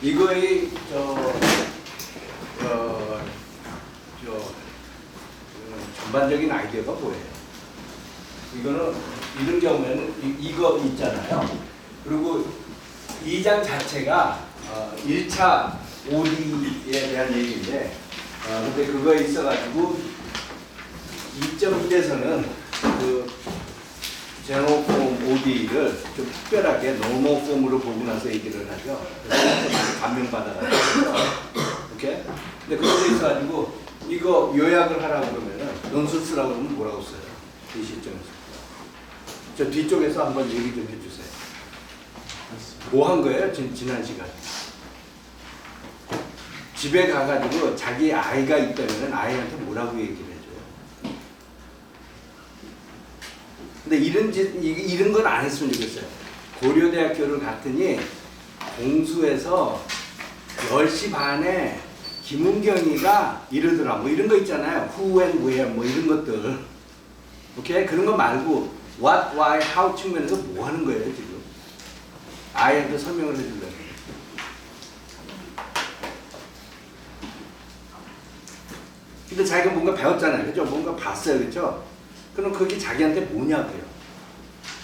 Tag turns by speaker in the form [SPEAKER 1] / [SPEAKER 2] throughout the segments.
[SPEAKER 1] 이거의 전반적인 아이디어가 뭐예요? 이거는 이런 경우에는 이거 있잖아요. 그리고 이 장 자체가 1차 OD에 대한 얘기인데 근데 그거에 있어가지고 2.1에서는 그 제너럴 폼 OD를 좀 특별하게 노멀 폼으로 보고 나서 얘기를 하죠. 그래서 감명받아가지고 오케이? 근데 그런 데 있어가지고 이거 요약을 하라고 그러면은 논술 쓰라고 그러면 뭐라고 써요? 이 시점에서. 저 뒤쪽에서 한번 얘기 좀 해주세요. 뭐 한 거예요? 지난 시간에. 집에 가가지고 자기 아이가 있다면 아이한테 뭐라고 얘기를 해줘요? 근데 이런 건 안 했으면 좋겠어요. 고려대학교를 갔더니 공수에서 10시 반에 김은경이가 이러더라. 뭐 이런 거 있잖아요. Who and where 뭐 이런 것들. 오케이? 그런 거 말고 what, why, how 측면에서 뭐 하는 거예요, 지금? 아이한테 설명을 해주려고. 근데 자기가 뭔가 배웠잖아요. 그죠? 뭔가 봤어요. 그죠? 그럼 그게 자기한테 뭐냐고요.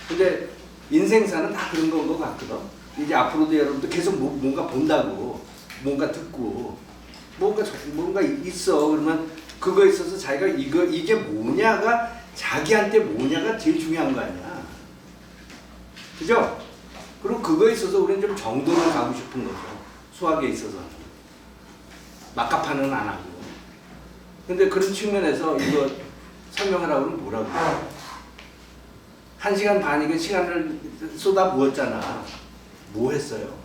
[SPEAKER 1] 근데 인생사는 다 그런 건 것 같거든. 이제 앞으로도 여러분도 계속 뭔가 본다고, 뭔가 듣고, 뭔가 있어. 그러면 그거에 있어서 자기가 이게 뭐냐가 자기한테 뭐냐가 제일 중요한 거 아니야. 그죠? 그리고 그거에 있어서 우리는 좀 정도를 가고 싶은 거죠. 수학에 있어서. 막가파는 안 하고. 근데 그런 측면에서 이거 설명하라고 하면 뭐라고 해요? 1시간 반이게 시간을 쏟아 부었잖아. 뭐 했어요?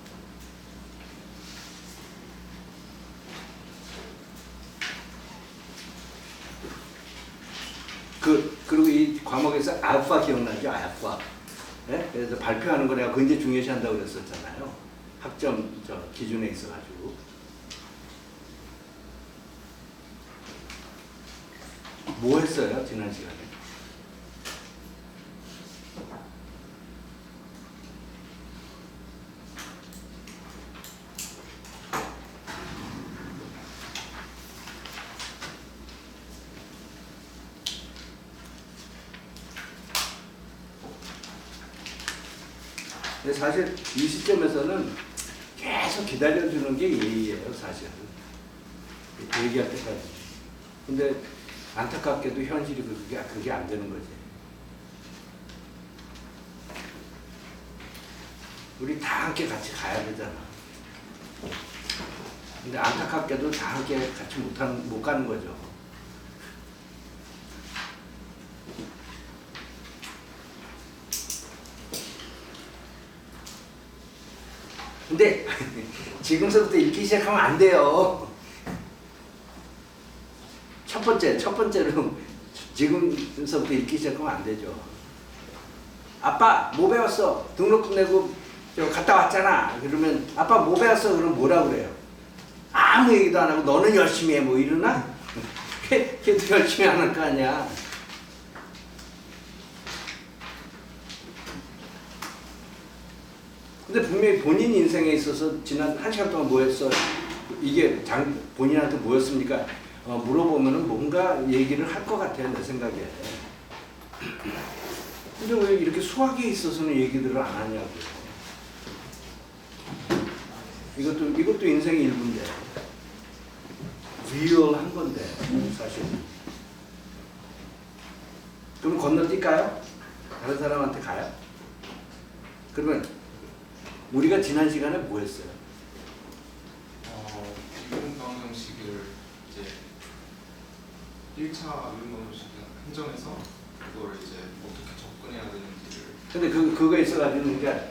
[SPEAKER 1] 그리고 이 과목에서 알파 기억나죠? 알파. 네? 그래서 발표하는 거 내가 굉장히 중요시한다고 그랬었잖아요. 학점 기준에 있어가지고. 뭐 했어요? 지난 시간에? 근데 사실 이 시점에서는 계속 기다려주는 게 예의예요, 사실은. 얘기할 때까지. 근데 안타깝게도 현실이 그게 안 되는 거지. 우리 다 함께 같이 가야 되잖아. 근데 안타깝게도 다 함께 같이 못 가는 거죠. 근데 지금서부터 읽기 시작하면 안 돼요. 첫 번째로 지금서부터 읽기 시작하면 안 되죠. 아빠 뭐 배웠어? 등록금 내고 갔다 왔잖아. 그러면 아빠 뭐 배웠어? 그럼 뭐라 그래요? 아무 얘기도 안 하고 너는 열심히 해 뭐 이러나? 걔도 열심히 안 할 거 아니야. 근데 분명히 본인 인생에 있어서 지난 1시간 동안 뭐 했어? 이게 본인한테 뭐였습니까? 물어보면은 뭔가 얘기를 할 것 같아요, 내 생각에. 근데 왜 이렇게 수학에 있어서는 얘기들을 안 하냐고요. 이것도 인생의 일부인데. 리얼한 건데, 사실. 그럼 건너뛸까요? 다른 사람한테 가요? 그러면 우리가 지난 시간에 뭐 했어요?
[SPEAKER 2] 이분 방정식을 이제 1차 이분 방정식 한정해서 그거를 이제 어떻게 접근해야 되는지를.
[SPEAKER 1] 근데 그거 있어가지고 그러니까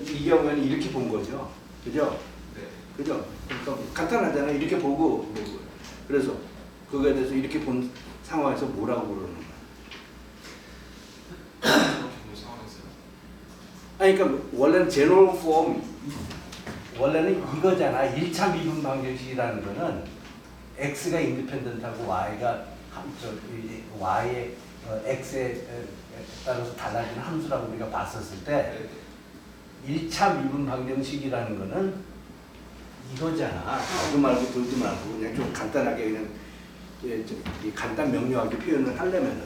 [SPEAKER 1] 이 경우에는 이렇게 본 거죠, 그죠?
[SPEAKER 2] 네.
[SPEAKER 1] 그죠? 그러니까 간단하잖아. 이렇게 보고 그래서 그거에 대해서 이렇게 본 상황에서 뭐라고 그러는 거야?
[SPEAKER 2] 그렇게 본 상황에서요.
[SPEAKER 1] 아니 그러니까 원래는 제너럴 폼 원래는 이거잖아. 1차 미분 방정식이라는 거는 x가 인디펜던트하고 y가 y의 x에 따라서 달라지는 함수라고 우리가 봤었을 때 1차 미분 방정식이라는 거는 이거잖아. 가도 말고 돌도 말고 그냥 좀 간단하게 그냥 이 간단 명료하게 표현을 하려면은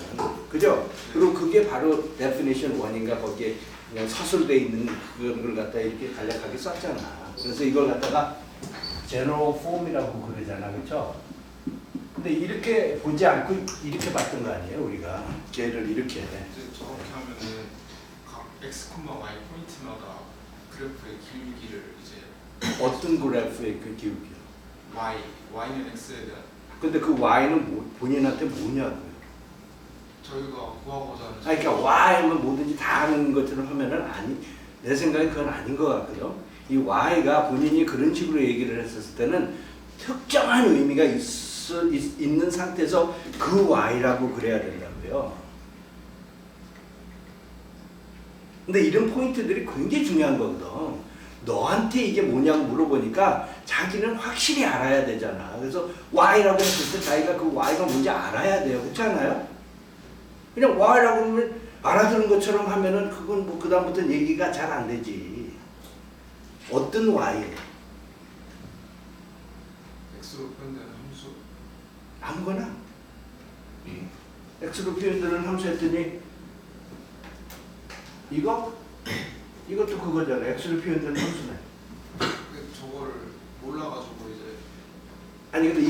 [SPEAKER 1] 그죠? 그리고 그게 바로 definition 1인가 거기에 그냥 서술돼 있는 그걸 갖다 이렇게 간략하게 썼잖아. 그래서 이걸 갖다가 general form이라고 그러잖아, 그렇죠? 근데 이렇게 보지 않고 이렇게 봤던 거 아니에요, 우리가? 걔를 이렇게.
[SPEAKER 2] 이제 저렇게 하면은 각 x, y 포인트마다 그래프의 기울기를 이제
[SPEAKER 1] 어떤 그래프의 그 기울기요?
[SPEAKER 2] y는 x에 대한
[SPEAKER 1] 근데 그 y는 본인한테 뭐냐고요?
[SPEAKER 2] 저희가 구하고자 하는
[SPEAKER 1] 아니, 그러니까 y면 뭐든지 다 하는 것처럼 하면은 내 생각에 그건 아닌 것 같거든. 이 y가 본인이 그런 식으로 얘기를 했었을 때는 특정한 의미가 있는 상태에서 그 y라고 그래야 된다고요. 근데 이런 포인트들이 굉장히 중요한 거거든. 너한테 이게 뭐냐고 물어보니까 자기는 확실히 알아야 되잖아. 그래서 y라고 했을 때 자기가 그 y가 뭔지 알아야 돼요. 그렇지 않아요? 그냥 y라고 하면 알아듣는 것처럼 하면은 그건 뭐 그다음부터는 얘기가 잘 안 되지. 어떤 y예요?
[SPEAKER 2] x로 표현되는 함수
[SPEAKER 1] 아무거나. x로 표현되는 함수 했더니 이것도 그거잖아. x로 표현되는 함수네.
[SPEAKER 2] 저거를 몰라가지고 이제
[SPEAKER 1] 아니 근데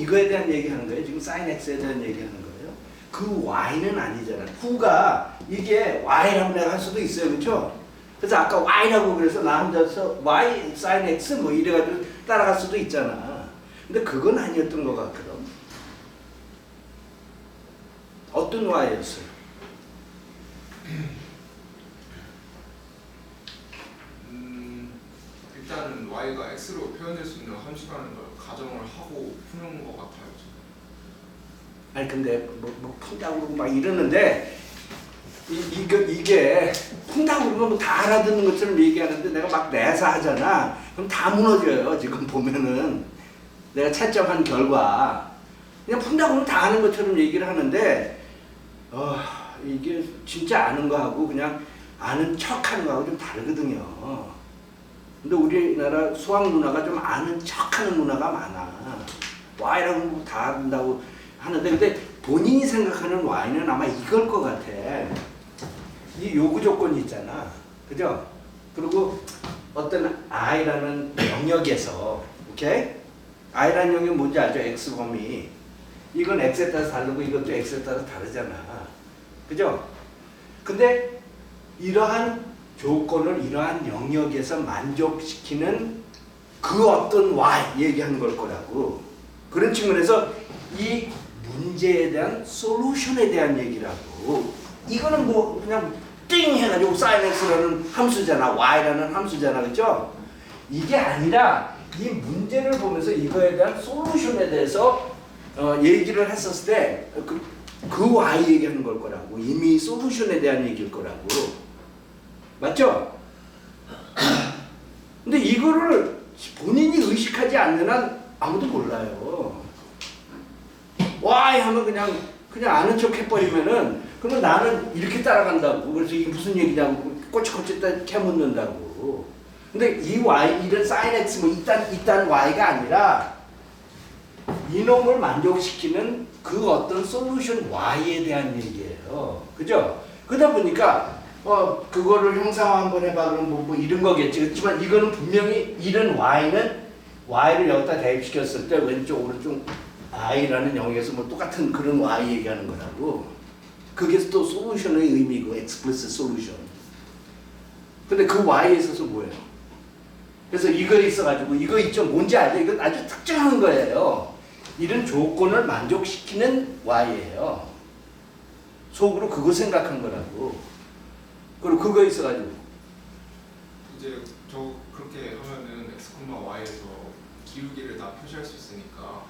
[SPEAKER 1] 이거에 대한 얘기하는 거예요. 지금 sin x에 대한 얘기하는 거예요. 그 y는 아니잖아. 후가 이게 y라고 내가 할 수도 있어요, 그렇죠? 그래서 아까 y라고 그래서 나 혼자서 y sin x 뭐 이래가지고 따라갈 수도 있잖아. 근데 그건 아니었던 것 같거든. 어떤 y였어요?
[SPEAKER 2] 일단은 y가 x로 표현될 수 있는 함수라는 걸 가정을 하고 푸는 것 같아요.
[SPEAKER 1] 아니 근데 뭐 푼다고 그러고 막 이러는데 이게 푼다고 그러면 다 알아듣는 것처럼 얘기하는데 내가 막 매사하잖아. 그럼 다 무너져요. 지금 보면은 내가 채점한 결과 그냥 푼다고 그러면 다 아는 것처럼 얘기를 하는데 이게 진짜 아는 거하고 그냥 아는 척하는 거하고 좀 다르거든요. 근데 우리나라 수학 문화가 좀 아는 척하는 문화가 많아. y라고 뭐 다 안다고 하는데 근데 본인이 생각하는 y는 아마 이걸 것 같아. 이 요구 조건이 있잖아. 그죠? 그리고 어떤 i라는 영역에서 오케이? i라는 영역이 뭔지 알죠? x 범위. 이건 x에 따라서 다르고 이것도 x에 따라서 다르잖아. 그죠? 근데 이러한 조건을 이러한 영역에서 만족시키는 그 어떤 y 얘기하는 걸 거라고. 그런 측면에서 이 문제에 대한 솔루션에 대한 얘기라고. 이거는 뭐 그냥 띵 해가지고 sin x라는 함수잖아. y라는 함수잖아. 그죠? 이게 아니라 이 문제를 보면서 이거에 대한 솔루션에 대해서 얘기를 했었을 때 그 y 얘기하는 걸 거라고. 이미 솔루션에 대한 얘기일 거라고. 맞죠? 근데 이거를 본인이 의식하지 않는 한 아무도 몰라요. y 하면 그냥 아는 척 해버리면은 그러면 나는 이렇게 따라간다고. 그래서 이게 무슨 얘기냐고 꼬치꼬치 캐묻는다고. 근데 이 y 이런 sin x 뭐 이딴 y가 아니라 이놈을 만족시키는 그 어떤 솔루션 y에 대한 얘기예요. 그죠? 그러다 보니까 그거를 형상화 한번 해봐 그러면 뭐 이런 거겠지. 그렇지만 이거는 분명히 이런 y를 여기다 대입시켰을 때 왼쪽 오른쪽 i라는 영역에서 뭐 똑같은 그런 y 얘기하는 거라고. 그게 또 솔루션의 의미고 explicit solution. 근데 그 y에 있어서 뭐예요? 그래서 이거 있어가지고 이거 있죠. 뭔지 알죠? 이건 아주 특정한 거예요. 이런 조건을 만족시키는 y예요. 속으로 그거 생각한 거라고. 그리고 그거 있어가지고
[SPEAKER 2] 이제 저 그렇게 하면은 x, y에서 기울기를 다 표시할 수 있으니까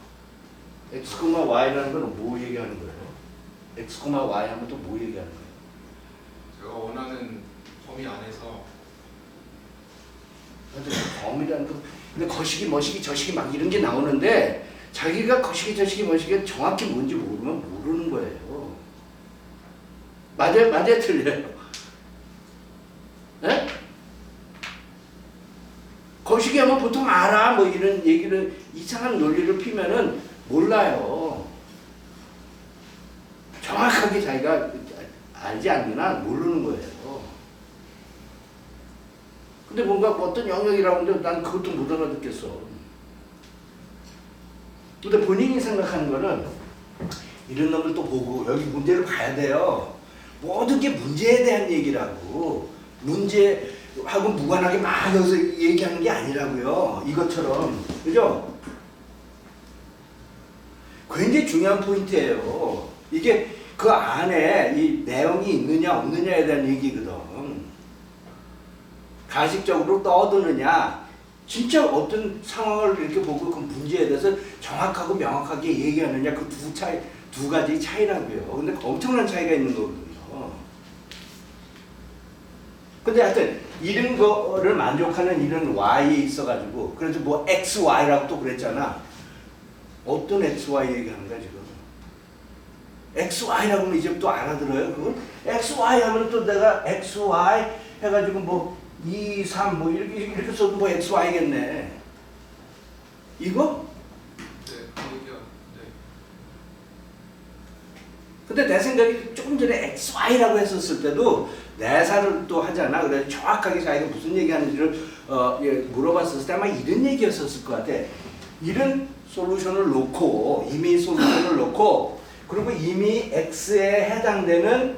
[SPEAKER 1] x, y라는 건 뭐 얘기하는 거예요? x, y 하면 또 뭐 얘기하는 거예요?
[SPEAKER 2] 제가 원하는 범위 안에서
[SPEAKER 1] 근데 범위라는 거 근데 거시기 머시기 저시기 막 이런 게 나오는데 자기가 거시기 저시기 머시기가 정확히 뭔지 모르면 모르는 거예요. 맞아요? 틀려요? 네? 거시기하면 보통 알아 뭐 이런 얘기를 이상한 논리를 피면은 몰라요. 정확하게 자기가 알지 않는 한 모르는 거예요. 근데 뭔가 어떤 영역이라고 하는데 난 그것도 못 알아듣겠어. 근데 본인이 생각하는 거는 이런 놈을 또 보고 여기 문제를 봐야 돼요. 모든 게 문제에 대한 얘기라고. 문제하고 무관하게 막 여기서 얘기하는 게 아니라고요. 이것처럼. 그죠? 굉장히 중요한 포인트예요. 이게 그 안에 이 내용이 있느냐 없느냐에 대한 얘기거든. 가식적으로 떠드느냐, 진짜 어떤 상황을 이렇게 보고 그 문제에 대해서 정확하고 명확하게 얘기하느냐, 그 두 가지 차이라고요. 근데 엄청난 차이가 있는 거거든요. 근데 하여튼 이런 거를 만족하는 이런 Y에 있어가지고, 그래서 뭐 XY라고 또 그랬잖아. 어떤 XY 얘기하는 거야 지금? XY라고 하면 이제 또 알아들어요 그걸? XY 하면 또 내가 XY 해가지고 뭐 2, 3 뭐 이렇게 써도 뭐 XY겠네. 이거?
[SPEAKER 2] 네, 그 얘기가 네.
[SPEAKER 1] 근데 내 생각이 조금 전에 XY라고 했었을 때도 내사를 또 하잖아. 그래서 정확하게 자기가 무슨 얘기하는지를 물어봤을 때 아마 이런 얘기였었을 것 같아. 이런 솔루션을 놓고, 이미 솔루션을 놓고, 그리고 이미 X에 해당되는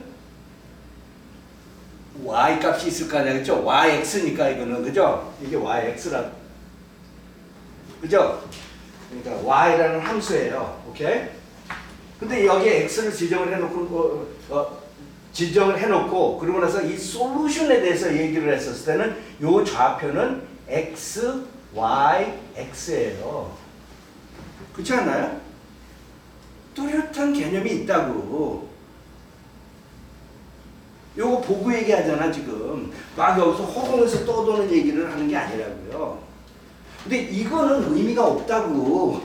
[SPEAKER 1] Y 값이 있을 거 아니야, 그죠? YX니까 이거는, 그죠? 이게 YX라, 그죠? 그러니까 Y라는 함수예요, 오케이? 근데 여기에 X를 지정을 해놓고, 그러고 나서 이 솔루션에 대해서 얘기를 했었을 때는 요 좌표는 X, Y, X예요. 그렇지 않나요? 뚜렷한 개념이 있다고. 요거 보고 얘기하잖아 지금. 막 여기서 허공에서 떠도는 얘기를 하는 게 아니라고요. 근데 이거는 의미가 없다고.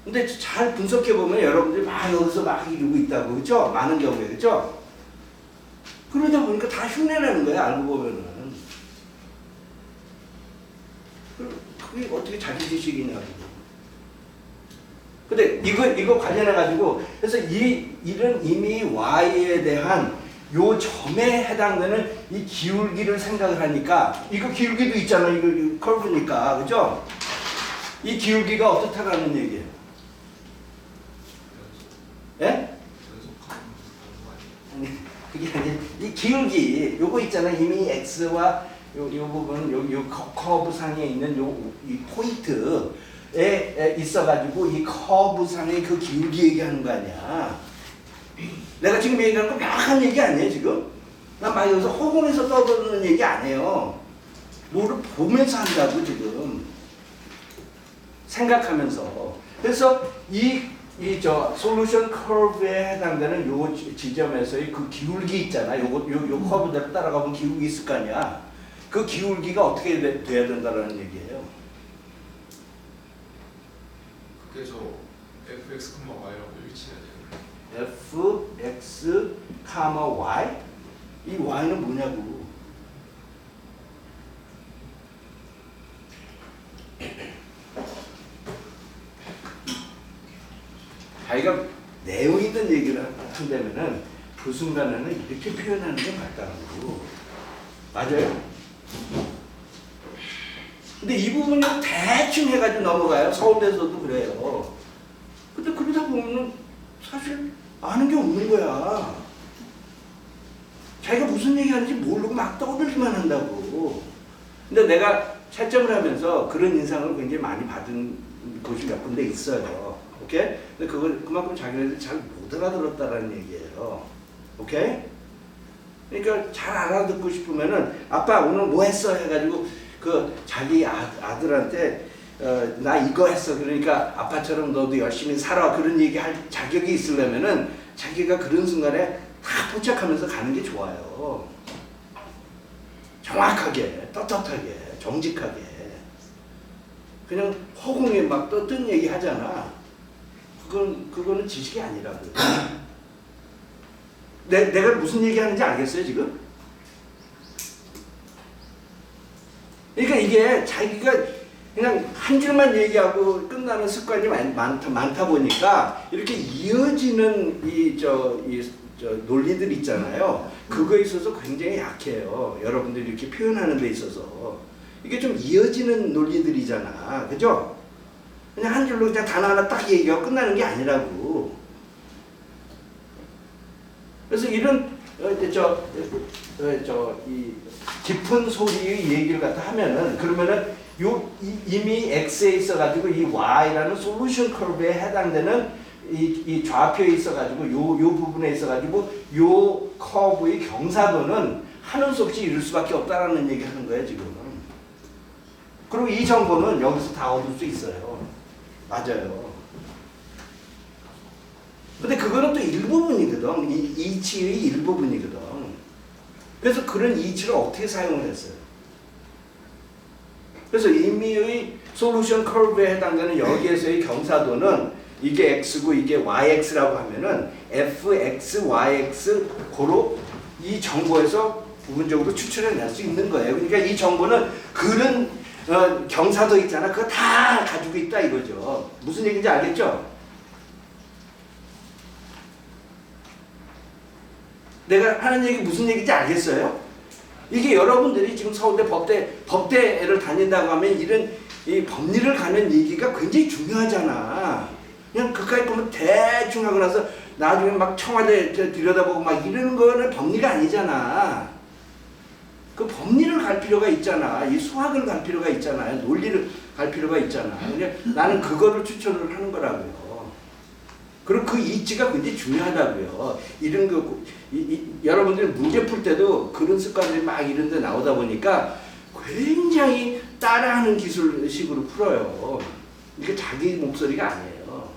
[SPEAKER 1] 근데 잘 분석해보면 여러분들이 막 여기서 막 이러고 있다고. 그죠? 많은 경우에. 그죠? 그러다 보니까 다 흉내내는 거야 알고 보면은. 그게 어떻게 자기 지식이냐고. 근데 이거 관련해가지고, 그래서 이런 이미 Y에 대한 요 점에 해당되는 이 기울기를 생각을 하니까, 이거 기울기도 있잖아. 이거 커브니까. 그죠? 이 기울기가 어떻다라는 얘기예요. 예? 아니, 그게 아니라, 이 기울기, 요거 있잖아. 이미 X와 요 부분, 요 커브 상에 있는 이 포인트에 있어가지고 이 커브 상의 그 기울기 얘기하는 거 아니야. 내가 지금 얘기하는 거 명확한 얘기 아니에요, 지금? 나 막 여기서 허공에서 떠드는 얘기 아니에요. 뭐를 보면서 한다고, 지금. 생각하면서. 그래서 저 솔루션 커브에 해당되는 요 지점에서의 그 기울기 있잖아. 요 커브대로 따라가면 기울기 있을 거 아니야. 그 기울기가 어떻게 돼야 된다는 얘기예요.
[SPEAKER 2] 그게 저 fx, y라고 일치해야 돼요.
[SPEAKER 1] f, x, y? 이 y는 뭐냐고. 자기가 내용 있는 얘기를 한다면은 그 순간에는 이렇게 표현하는 게 맞다고. 맞아요? 근데 이 부분을 대충 해가지고 넘어가요. 서울대에서도 그래요. 근데 그러다 보면 사실 아는 게 없는 거야. 자기가 무슨 얘기하는지 모르고 막 떠들기만 한다고. 근데 내가 채점을 하면서 그런 인상을 굉장히 많이 받은 곳이 몇 군데 있어요. 오케이? 근데 그걸 그만큼 자기네들이 잘 못 알아들었다라는 얘기예요. 오케이? 그러니까 잘 알아듣고 싶으면은 아빠 오늘 뭐 했어 해가지고 그 자기 아들한테 나 이거 했어. 그러니까 아빠처럼 너도 열심히 살아. 그런 얘기 할 자격이 있으려면은 자기가 그런 순간에 다 포착하면서 가는 게 좋아요. 정확하게, 떳떳하게, 정직하게. 그냥 허공에 막 떴던 얘기 하잖아. 그거는 지식이 아니라고. 내가 무슨 얘기 하는지 알겠어요, 지금? 그러니까 이게 자기가 그냥 한 줄만 얘기하고 끝나는 습관이 많다 보니까 이렇게 이어지는 저 논리들 있잖아요. 그거에 있어서 굉장히 약해요. 여러분들이 이렇게 표현하는 데 있어서. 이게 좀 이어지는 논리들이잖아. 그죠? 그냥 한 줄로 그냥 단어 하나 딱 얘기하고 끝나는 게 아니라고. 그래서 이런 이 깊은 소리의 얘기를 갖다 하면은 그러면은 이미 X에 있어가지고 이 Y라는 솔루션 커브에 해당되는 이 좌표에 있어가지고 요 부분에 있어가지고 요 커브의 경사도는 하는 수 없이 이룰 수밖에 없다라는 얘기 하는 거예요 지금. 그리고 이 정보는 여기서 다 얻을 수 있어요. 맞아요. 근데 그거는 또 일부분이거든. 이 이치의 일부분이거든. 그래서 그런 이치를 어떻게 사용을 했어요? 그래서 임의의 솔루션 커브에 해당되는 여기에서의 경사도는 이게 x고 이게 yx라고 하면은 fx, yx 고로 이 정보에서 부분적으로 추출해낼 수 있는 거예요. 그러니까 이 정보는 그런 경사도 있잖아. 그거 다 가지고 있다 이거죠. 무슨 얘기인지 알겠죠? 내가 하는 얘기 무슨 얘기인지 알겠어요? 이게 여러분들이 지금 서울대 법대를 다닌다고 하면 이런 이 법리를 가는 얘기가 굉장히 중요하잖아. 그냥 그까지 보면 대충 하고 나서 나중에 막 청와대 들여다보고 막 이러는 거는 법리가 아니잖아. 그 법리를 갈 필요가 있잖아. 이 수학을 갈 필요가 있잖아요. 논리를 갈 필요가 있잖아. 그냥 나는 그거를 추천을 하는 거라고요. 그리고 그 이치가 굉장히 중요하다고요. 이런 거 여러분들이 문제 풀 때도 그런 습관들이 막 이런 데 나오다 보니까 굉장히 따라하는 기술식으로 풀어요. 이게 자기 목소리가 아니에요.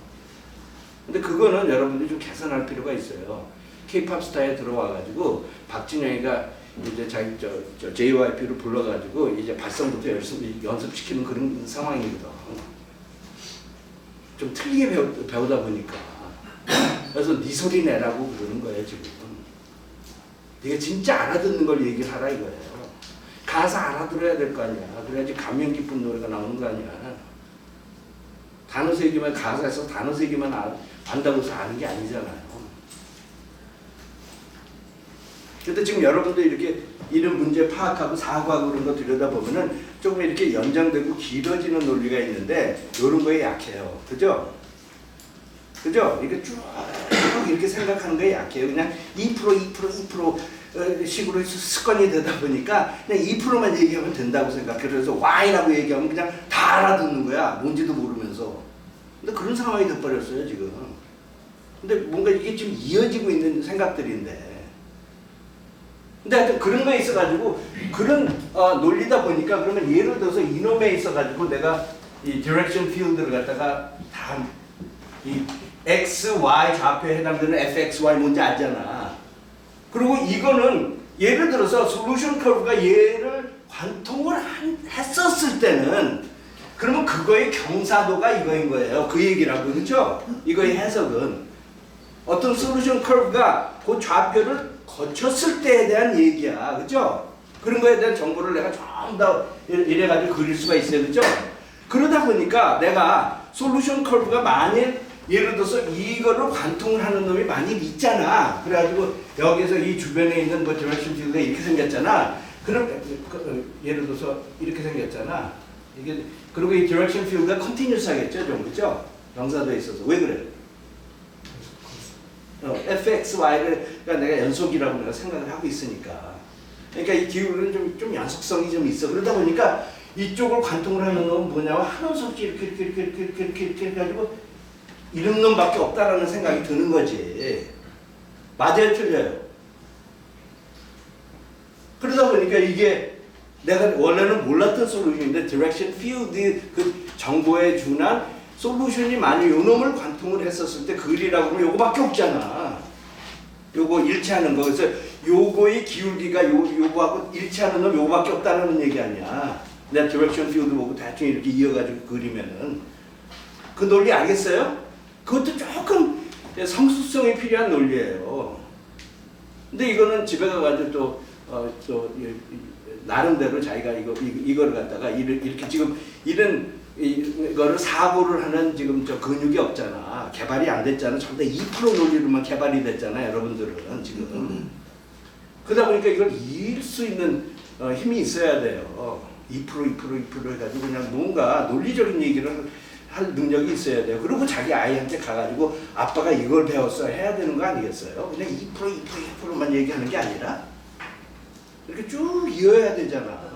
[SPEAKER 1] 근데 그거는 여러분들이 좀 개선할 필요가 있어요. K-팝 스타에 들어와가지고 박진영이가 이제 자기 JYP를 불러가지고 이제 발성부터 열심히 연습시키는 그런 상황이거든. 좀 틀리게 배우다 보니까. 그래서 네 소리 내라고 그러는 거예요 지금. 네가 진짜 알아듣는 걸 얘기를 하라 이거예요. 가사 알아들어야 될 거 아니야. 그래야지 감명 깊은 노래가 나오는 거 아니야. 단어 세 개만 가사에서 단어 세 개만 안다고 해서 아는 게 아니잖아요. 근데 지금 여러분들 이렇게 이런 문제 파악하고 사고하고 그런 거 들여다보면은 조금 이렇게 연장되고 길어지는 논리가 있는데 이런 거에 약해요. 그죠? 그죠? 이게 쭉 이렇게 생각하는 거에 약해요. 그냥 2% 식으로 습관이 되다 보니까 그냥 2%만 얘기하면 된다고 생각해. 그래서 Y라고 얘기하면 그냥 다 알아듣는 거야. 뭔지도 모르면서. 근데 그런 상황이 돼버렸어요, 지금. 근데 뭔가 이게 지금 이어지고 있는 생각들인데. 근데 하여튼 그런 거에 있어가지고 그런 논리다 보니까 그러면 예를 들어서 이놈에 있어가지고 내가 이 디렉션 필드를 갖다가 다 이 x, y 좌표에 해당되는 fx, y 뭔지 알잖아. 그리고 이거는 예를 들어서 솔루션 커브가 얘를 관통을 했었을 때는 그러면 그거의 경사도가 이거인 거예요. 그 얘기라고. 그렇죠? 이거의 해석은 어떤 솔루션 커브가 그 좌표를 거쳤을 때에 대한 얘기야. 그죠? 그런 거에 대한 정보를 내가 좀 더 이래가지고 그릴 수가 있어요. 그죠? 그러다 보니까 내가 솔루션 커브가 만일 예를 들어서 이거를 관통을 하는 놈이 많이 있잖아. 그래가지고 여기서 이 주변에 있는 뭐 디렉션 필드가 이렇게 생겼잖아. 그럼 예를 들어서 이렇게 생겼잖아. 이게 그리고 이 디렉션 필드가 컨티뉴스하겠죠, 좀. 그죠? 명사도에 있어서. 왜 그래? fx, y를 그러니까 내가 연속이라고 내가 생각을 하고 있으니까. 그러니까 이 기울은 좀 연속성이 좀 있어. 그러다 보니까 이쪽을 관통을 하는 놈은 뭐냐면 하나도 없이 이렇게 해가지고 이런 놈밖에 없다라는 생각이 드는 거지. 맞아요, 틀려요? 그러다 보니까 이게 내가 원래는 몰랐던 솔루션인데 디렉션 필드 그 정보에 준한 솔루션이 만약 요 놈을 관통을 했었을 때 글이라고 하면 요거밖에 없잖아. 요거 일치하는 거. 그래서 요거의 기울기가 요거하고 일치하는 놈 요거밖에 없다는 얘기 아니야. 내가 디렉션 필드 보고 대충 이렇게 이어가지고 그리면은 그 논리 알겠어요? 그것도 조금 성숙성이 필요한 논리예요. 근데 이거는 집에 가가지고 나름대로 자기가 이거를 갖다가 이렇게 지금 이거를 사고를 하는 지금 저 근육이 없잖아. 개발이 안 됐잖아. 전부 다 2% 논리로만 개발이 됐잖아. 여러분들은 지금. 그러다 보니까 이걸 이길 수 있는 힘이 있어야 돼요. 2% 해가지고 그냥 뭔가 논리적인 얘기를 할 능력이 있어야 돼요. 그리고 자기 아이한테 가가지고 아빠가 이걸 배웠어 해야 되는 거 아니겠어요? 그냥 2%만 얘기하는 게 아니라 이렇게 쭉 이어야 되잖아.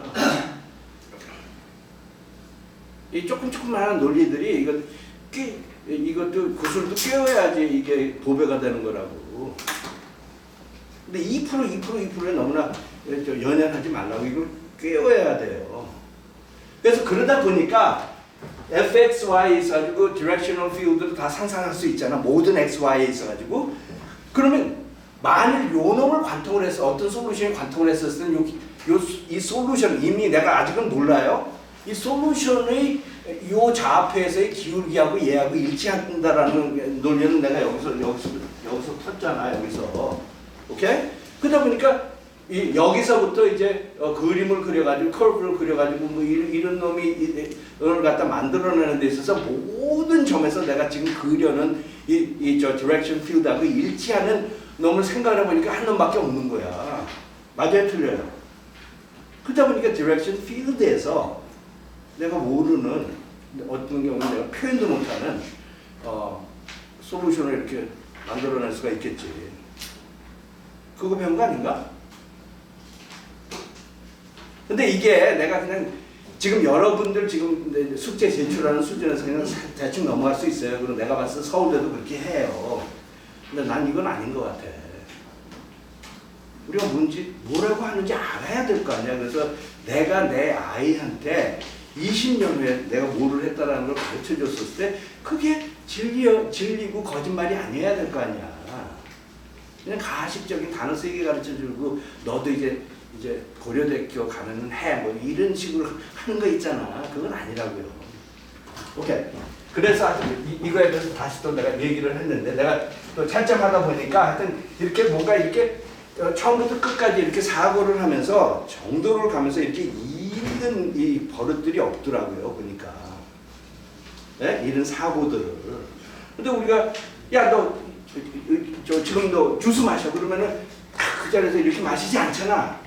[SPEAKER 1] 이 조금만한 논리들이 이것도 구슬도 꿰어야지 이게 도배가 되는 거라고. 근데 2%에 너무나 연연하지 말라고 이걸 꿰어야 돼요. 그래서 그러다 보니까 fx, y 있어가지고 directional field를 다 상상할 수 있잖아. 모든 x, y에 있어가지고. 그러면 만일 요 놈을 관통을 해서 어떤 솔루션이 관통을 했었을 때는 이 솔루션 이미 내가 아직은 몰라요. 이 솔루션의 요 좌표에서의 기울기하고 얘하고 일치한다라는 논리는 내가 여기서 폈잖아. 여기서. 오케이? 그러다 보니까 여기서부터 이제 그림을 그려가지고 커브를 그려가지고 뭐 이런 놈이 이걸 갖다 만들어내는 데 있어서 모든 점에서 내가 지금 그려는 저 디렉션 필드하고 일치하는 놈을 생각을 해보니까 한 놈밖에 없는 거야. 맞아요, 틀려요? 그러다 보니까 디렉션 필드에서 내가 모르는 어떤 경우는 내가 표현도 못하는 솔루션을 이렇게 만들어낼 수가 있겠지. 그거 배운 거 아닌가? 근데 이게 내가 그냥 지금 여러분들 지금 숙제 제출하는 수준에서 그냥 대충 넘어갈 수 있어요. 그리고 내가 봤을 때 서울대도 그렇게 해요. 근데 난 이건 아닌 것 같아. 우리가 뭐라고 하는지 알아야 될 거 아니야. 그래서 내가 내 아이한테 20년 후에 내가 뭐를 했다라는 걸 가르쳐 줬을 때 그게 진리고 거짓말이 아니어야 될 거 아니야. 그냥 가식적인 단어 세개 가르쳐 주고 너도 이제 고려대학교 가면은 해 뭐 이런 식으로 하는 거 있잖아. 그건 아니라고요. 오케이. 그래서 이거에 대해서 다시 또 내가 얘기를 했는데 내가 또 채점하다 보니까 하여튼 이렇게 뭔가 이렇게 처음부터 끝까지 이렇게 사고를 하면서 정도를 가면서 이렇게 잃은 이 버릇들이 없더라고요. 보니까 네? 이런 사고들을. 근데 우리가 야 너 지금 너 주스 마셔 그러면은 그 자리에서 이렇게 마시지 않잖아.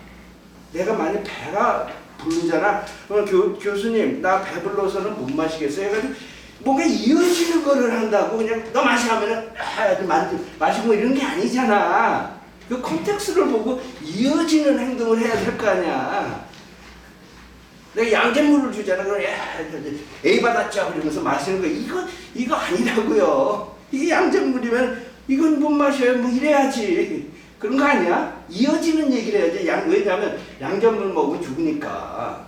[SPEAKER 1] 내가 만약 배가 부르잖아. 그러면 교수님 나 배불러서는 못 마시겠어요. 해가지고 뭔가 이어지는 거를 한다고 그냥 너 마시라면은 마시고 이런 게 아니잖아. 그 컨텍스트를 보고 이어지는 행동을 해야 될 거 아니야. 내가 양잿물을 주잖아. 그럼 A 받았죠. 그러면서 마시는 거 이거 아니라고요. 이게 양잿물이면 이건 못 마셔요. 뭐 이래야지. 그런 거 아니야? 이어지는 얘기를 해야지. 왜냐하면 양잿물 먹으면 죽으니까.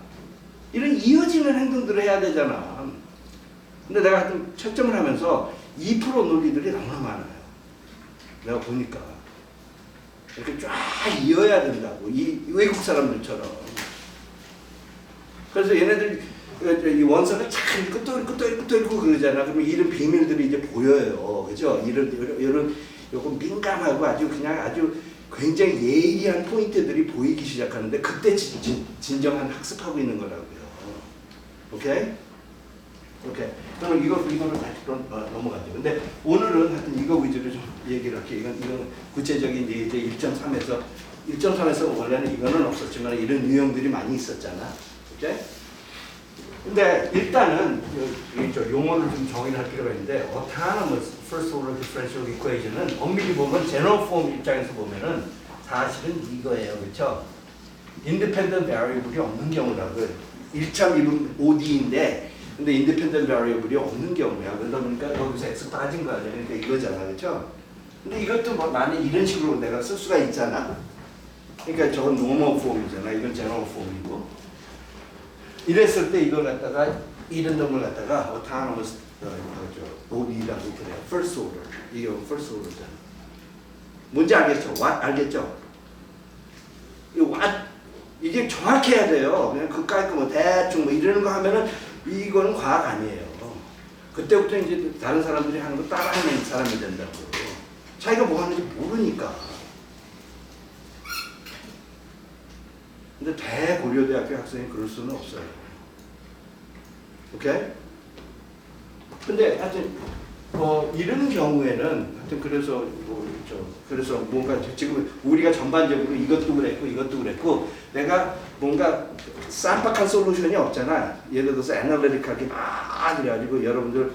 [SPEAKER 1] 이런 이어지는 행동들을 해야 되잖아. 근데 내가 하여튼 채점을 하면서 2% 논리들이 너무나 많아요. 내가 보니까. 이렇게 쫙 이어야 된다고. 이 외국 사람들처럼. 그래서 얘네들 이 원선을 잘 읽고 또 읽고 그러잖아. 그러면 이런 비밀들이 이제 보여요. 그죠? 이런 요거 민감하고 아주 굉장히 예리한 포인트들이 보이기 시작하는데 그때 진정한 학습하고 있는 거라고요. 오케이? 그럼 이거를 다시 또 넘어가죠. 근데 오늘은 하여튼 이거 위주로 좀 얘기를 할게요. 이건 구체적인 이제 1.3에서 원래는 이거는 없었지만 이런 유형들이 많이 있었잖아. 오케이? 근데 일단은 용어를 좀 정의를 할 필요가 있는데 autonomous first order differential equation은 엄밀히 보면 general form 입장에서 보면은 사실은 이거예요. 그렇죠? independent variable이 없는 경우라고요. 1.1은 OD인데 근데 independent variable이 없는 경우야. 그러다 보니까 여기서 x 빠진 거야. 그러니까 이거잖아. 그렇죠? 근데 이것도 뭐 많이 이런 식으로 내가 쓸 수가 있잖아. 그러니까 저건 normal form이잖아. 이건 general form이고. 이랬을 때 이걸 갖다가 이런 놈을 갖다가 autonomous OD라고 그래요. first order. 이게 first order잖아. 뭔지 알겠죠? what 알겠죠? 이 what 이게 정확해야 돼요. 그냥 그 깔끔 대충 뭐 이러는 거 하면은 이거는 과학 아니에요. 그때부터 이제 다른 사람들이 하는 거 따라하는 사람이 된다고. 자기가 뭐 하는지 모르니까. 근데 대고려대학교 학생이 그럴 수는 없어요. 오케이? 근데 하여튼 이런 경우에는 하여튼 그래서 뭔가 지금 우리가 전반적으로 이것도 그랬고 내가 뭔가 쌈박한 솔루션이 없잖아. 예를 들어서 애널리틱하게 막 이래가지고 여러분들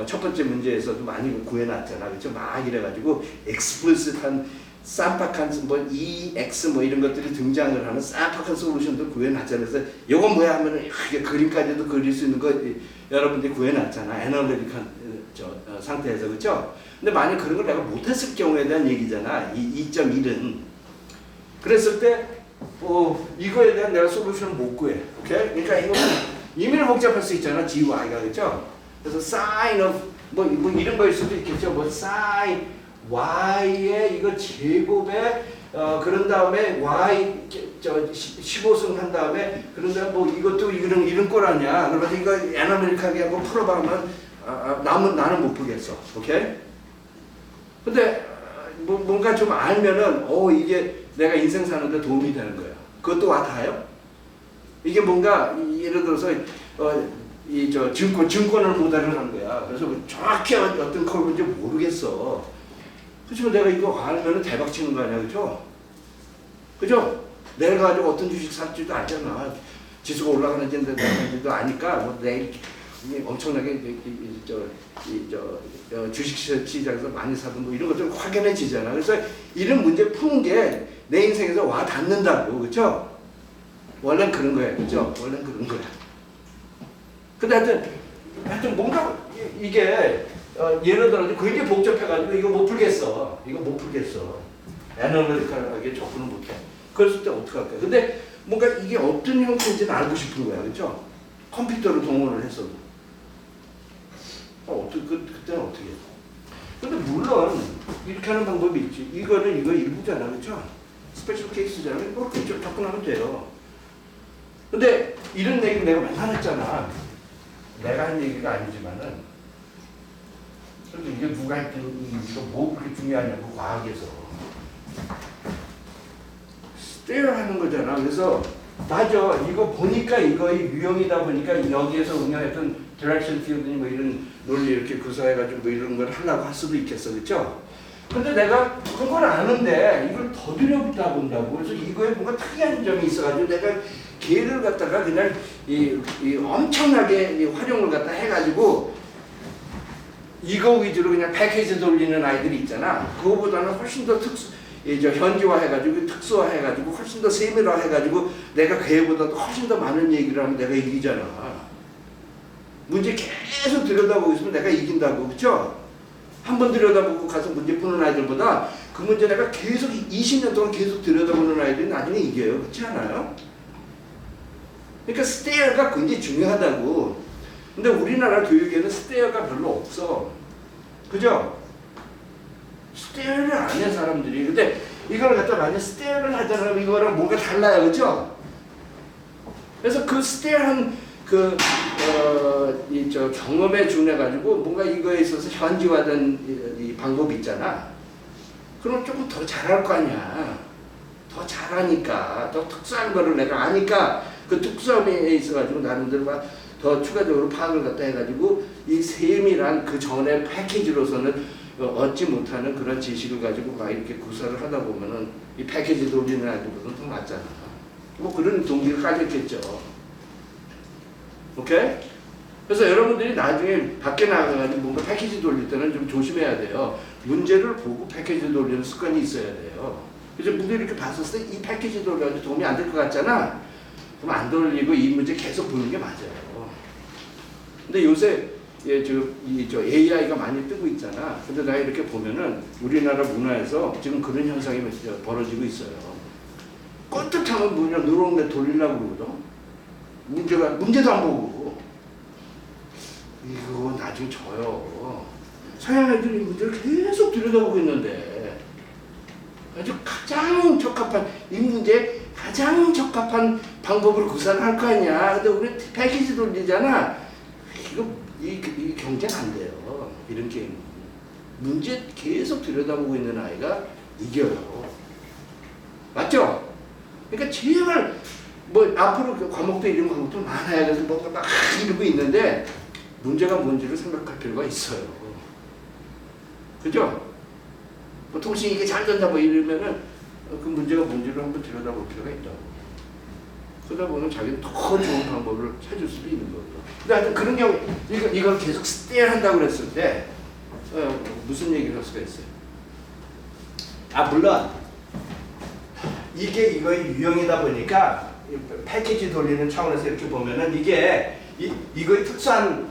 [SPEAKER 1] 첫 번째 문제에서도 많이 구해놨잖아. 그렇죠? 막 이래가지고 explicit한 쌈박한 뭐 EX 뭐 이런 것들이 등장을 하는 쌈박한 솔루션도 구해놨잖아. 그래서 이건 뭐야 하면은 이게 그림까지도 그릴 수 있는 거 여러분들이 구해놨잖아. 애널리틱한 상태에서. 그렇죠? 근데 만약 그런 걸 내가 못했을 경우에 대한 얘기잖아. 이 2.1은 그랬을 때 이거에 대한 내가 솔루션을 못 구해. 오케이? 그러니까 이거 이미를 복잡할 수 있잖아. GY가. 그렇죠? 그래서 sin of 뭐 이런 거일 수도 있겠죠. 뭐 sin y의 이거 제곱에 그런 다음에 y 15승 한 다음에 그런 다음에 뭐 이것도 이런 꼴 아니야. 그래서 이거 애널리틱하게 하고 풀어봐면 나는 못 풀겠어. 오케이? 근데 뭔가 좀 알면은 이게 내가 인생 사는데 도움이 되는 거야. 그것도 와 닿아요? 이게 뭔가 예를 들어서 증권을 모델을 한 거야. 그래서 정확히 어떤 컬브인지 모르겠어. 그렇지만 내가 이거 알면은 대박 치는 거 아니야, 그죠? 그죠? 내가 가지고 어떤 주식 살지도 알잖아. 지수가 올라가는지 내려가는지도 아니까 뭐 내일 엄청나게 주식 시장에서 많이 사든 뭐 이런 것들 확연해지잖아. 그래서 이런 문제 푸는 게 내 인생에서 와 닿는다고, 그렇죠? 원래는 그런 거야, 그렇죠? 원래는 그런 거야. 근데 하여튼 뭔가 이게 예를 들어서 굉장히 복잡해가지고 이거 못 풀겠어. 애널리틱하게 접근을 못해. 그랬을 때 어떡할까? 근데 뭔가 이게 어떤 형태인지는 알고 싶은 거야, 그렇죠? 컴퓨터를 동원을 했어도. 그때는 어떻게 해? 근데 물론 이렇게 하는 방법이 있지. 이거 일부잖아, 그렇죠? 스페셜 케이스잖아. 그렇게 접근하면 돼요. 근데 이런 얘기는 내가 맨날 했잖아. 내가 한 얘기가 아니지만은 그래도 이게 누가 했든 이거 뭐 그렇게 중요하냐고 과학에서 스테어 하는 거잖아. 그래서 맞아. 이거 보니까 이거의 유형이다 보니까 여기에서 응용했던 디렉션 필드니 뭐 이런 논리 이렇게 구사해가지고 뭐 이런 걸 하려고 할 수도 있겠어, 그렇죠? 근데 내가 그걸 아는데 이걸 더 들여다본다고. 그래서 이거에 뭔가 특이한 점이 있어가지고 내가 걔를 갖다가 그냥 이 엄청나게 활용을 갖다 해가지고 이거 위주로 그냥 패키지 돌리는 아이들이 있잖아. 그거보다는 훨씬 더 현지화해가지고 특수화해가지고 훨씬 더 세밀화해가지고 내가 걔보다도 훨씬 더 많은 얘기를 하면 내가 이기잖아. 문제 계속 들여다보고 있으면 내가 이긴다고, 그렇죠? 한 번 들여다보고 가서 문제 푸는 아이들보다 그 문제 내가 계속 20년 동안 계속 들여다보는 아이들이 나중에 이겨요. 그렇지 않아요? 그러니까 스테어가 굉장히 중요하다고. 근데 우리나라 교육에는 스테어가 별로 없어. 그죠? 스테어를 안 해 사람들이. 근데 이걸 갖다 만약 스테어를 하잖아요. 이거랑 뭔가 달라요. 그죠? 그래서 그 스테어한 경험에 준해가지고 뭔가 이거에 있어서 현지화된 이 방법이 있잖아. 그럼 조금 더 잘할 거 아니야. 더 잘하니까, 더 특수한 거를 내가 아니까 그 특수함에 있어가지고 나름대로 막 더 추가적으로 파악을 갖다 해가지고 이 세밀한 그 전에 패키지로서는 얻지 못하는 그런 지식을 가지고 막 이렇게 구사를 하다 보면은 이 패키지 돌리는 아이들보다는 더 낫잖아. 뭐 그런 동기가 깔렸겠죠. 오케이? 그래서 여러분들이 나중에 밖에 나가가지고 뭔가 패키지 돌릴 때는 좀 조심해야 돼요. 문제를 보고 패키지 돌리는 습관이 있어야 돼요. 그래서 문제 이렇게 봤을 때 이 패키지 돌려가지고 도움이 안 될 것 같잖아. 그럼 안 돌리고 이 문제 계속 보는 게 맞아요. 근데 요새 AI가 많이 뜨고 있잖아. 근데 나 이렇게 보면은 우리나라 문화에서 지금 그런 현상이 벌어지고 있어요. 껐듯하면 뭐냐 누렁내 돌리려고 그러거든. 문제도 안 보고. 이거 나중에 져요. 서양 애들이 문제를 계속 들여다보고 있는데 아주 가장 적합한 이 문제에 가장 적합한 방법으로 구사를 할 거 아니야. 근데 우리 패키지 돌리잖아. 이 경쟁 안 돼요. 이런 게임. 문제 계속 들여다보고 있는 아이가 이겨요. 맞죠? 그러니까 제발 뭐 앞으로 그 과목도 이런 과목도 많아요. 그래서 뭔가 막 이루고 있는데 문제가 뭔지를 생각할 필요가 있어요. 그죠? 뭐 통신 이게 잘 된다 뭐 이러면은 그 문제가 뭔지를 한번 들여다볼 필요가 있다고. 그러다 보면 자기는 더 좋은 방법을 찾을 수도 있는 거고. 근데 하여튼 그런 경우 이걸 계속 스테이한다고 그랬을 때 무슨 얘기를 할 수가 있어요? 아 물론 이게 이거의 유형이다 보니까 패키지 돌리는 차원에서 이렇게 보면은 이게 이거의 특수한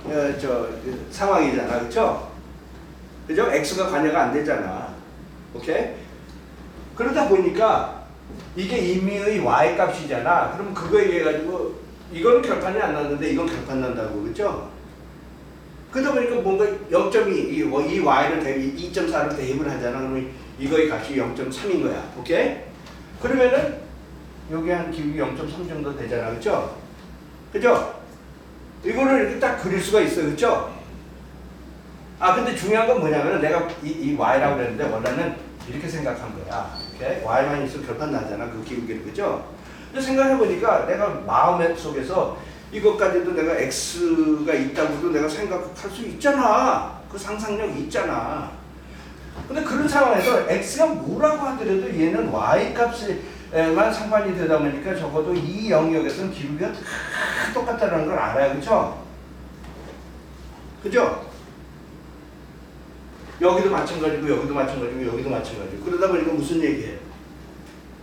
[SPEAKER 1] 상황이잖아, 그렇죠? 그죠? X가 관여가 안 되잖아. 오케이? 그러다 보니까 이게 임의의 Y 값이잖아. 그럼 그거에 의해 가지고 이거는 결판이 안 났는데 이건 결판 난다고, 그렇죠? 그러다 보니까 뭔가 0.2, 이 Y를 2.4를 대입을 하잖아. 그러면 이거의 값이 0.3인 거야. 오케이? 그러면은 여기 한 기울기 0.3 정도 되잖아, 그렇죠? 그죠? 이거를 이렇게 딱 그릴 수가 있어요, 그렇죠? 아 근데 중요한 건 뭐냐면 내가 이 Y라고 그랬는데 원래는 이렇게 생각한 거야. 오케이? Y만 있으면 결판 나잖아, 그 기울기를, 그죠? 근데 생각해보니까 내가 마음 속에서 이것까지도 내가 X가 있다고도 내가 생각할 수 있잖아. 그 상상력이 있잖아. 근데 그런 상황에서 X가 뭐라고 하더라도 얘는 Y 값에만 상관이 되다 보니까 적어도 이 영역에서는 기울기가 다 똑같다는 걸 알아요, 그죠? 그죠? 여기도 마찬가지고 여기도 마찬가지고 여기도 마찬가지고 그러다 보니까 무슨 얘기예요?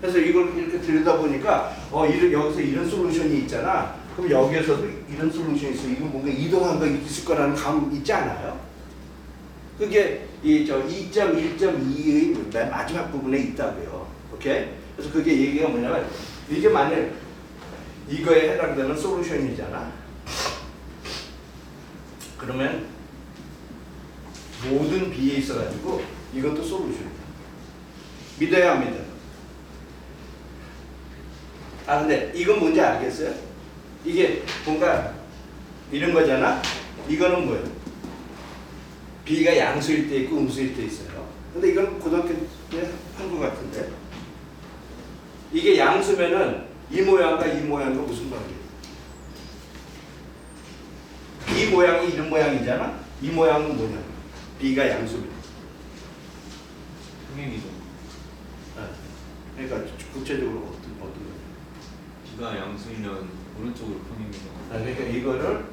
[SPEAKER 1] 그래서 이걸 이렇게 들여다보니까 여기서 이런 솔루션이 있잖아. 그럼 여기에서도 이런 솔루션이 있어. 이거 뭔가 이동한 거 있을 거라는 감 있지 않아요? 그게 2.1.2의 맨 마지막 부분에 있다고요. 오케이? 그래서 그게 얘기가 뭐냐면 이게 만약 이거에 해당되는 솔루션이잖아. 그러면 모든 B에 있어가지고 이것도 솔루션이다. 믿어야 합니다. 아 근데 이건 뭔지 알겠어요? 이게 뭔가 이런 거잖아. 이거는 뭐예요? B가 양수일 때 있고 음수일 때 있어요. 근데 이건 고등학교 때 한 것 같은데 이게 양수면은 이 모양과 이 모양과 무슨 관계예요? 이 모양이 이런 모양이잖아. 이 모양은 뭐냐? B가 양수면.
[SPEAKER 3] 평행이동.
[SPEAKER 1] 그러니까 구체적으로 어떤 거예요?
[SPEAKER 3] B가 양수이면 오른쪽으로 평행이동.
[SPEAKER 1] 그러니까 이거를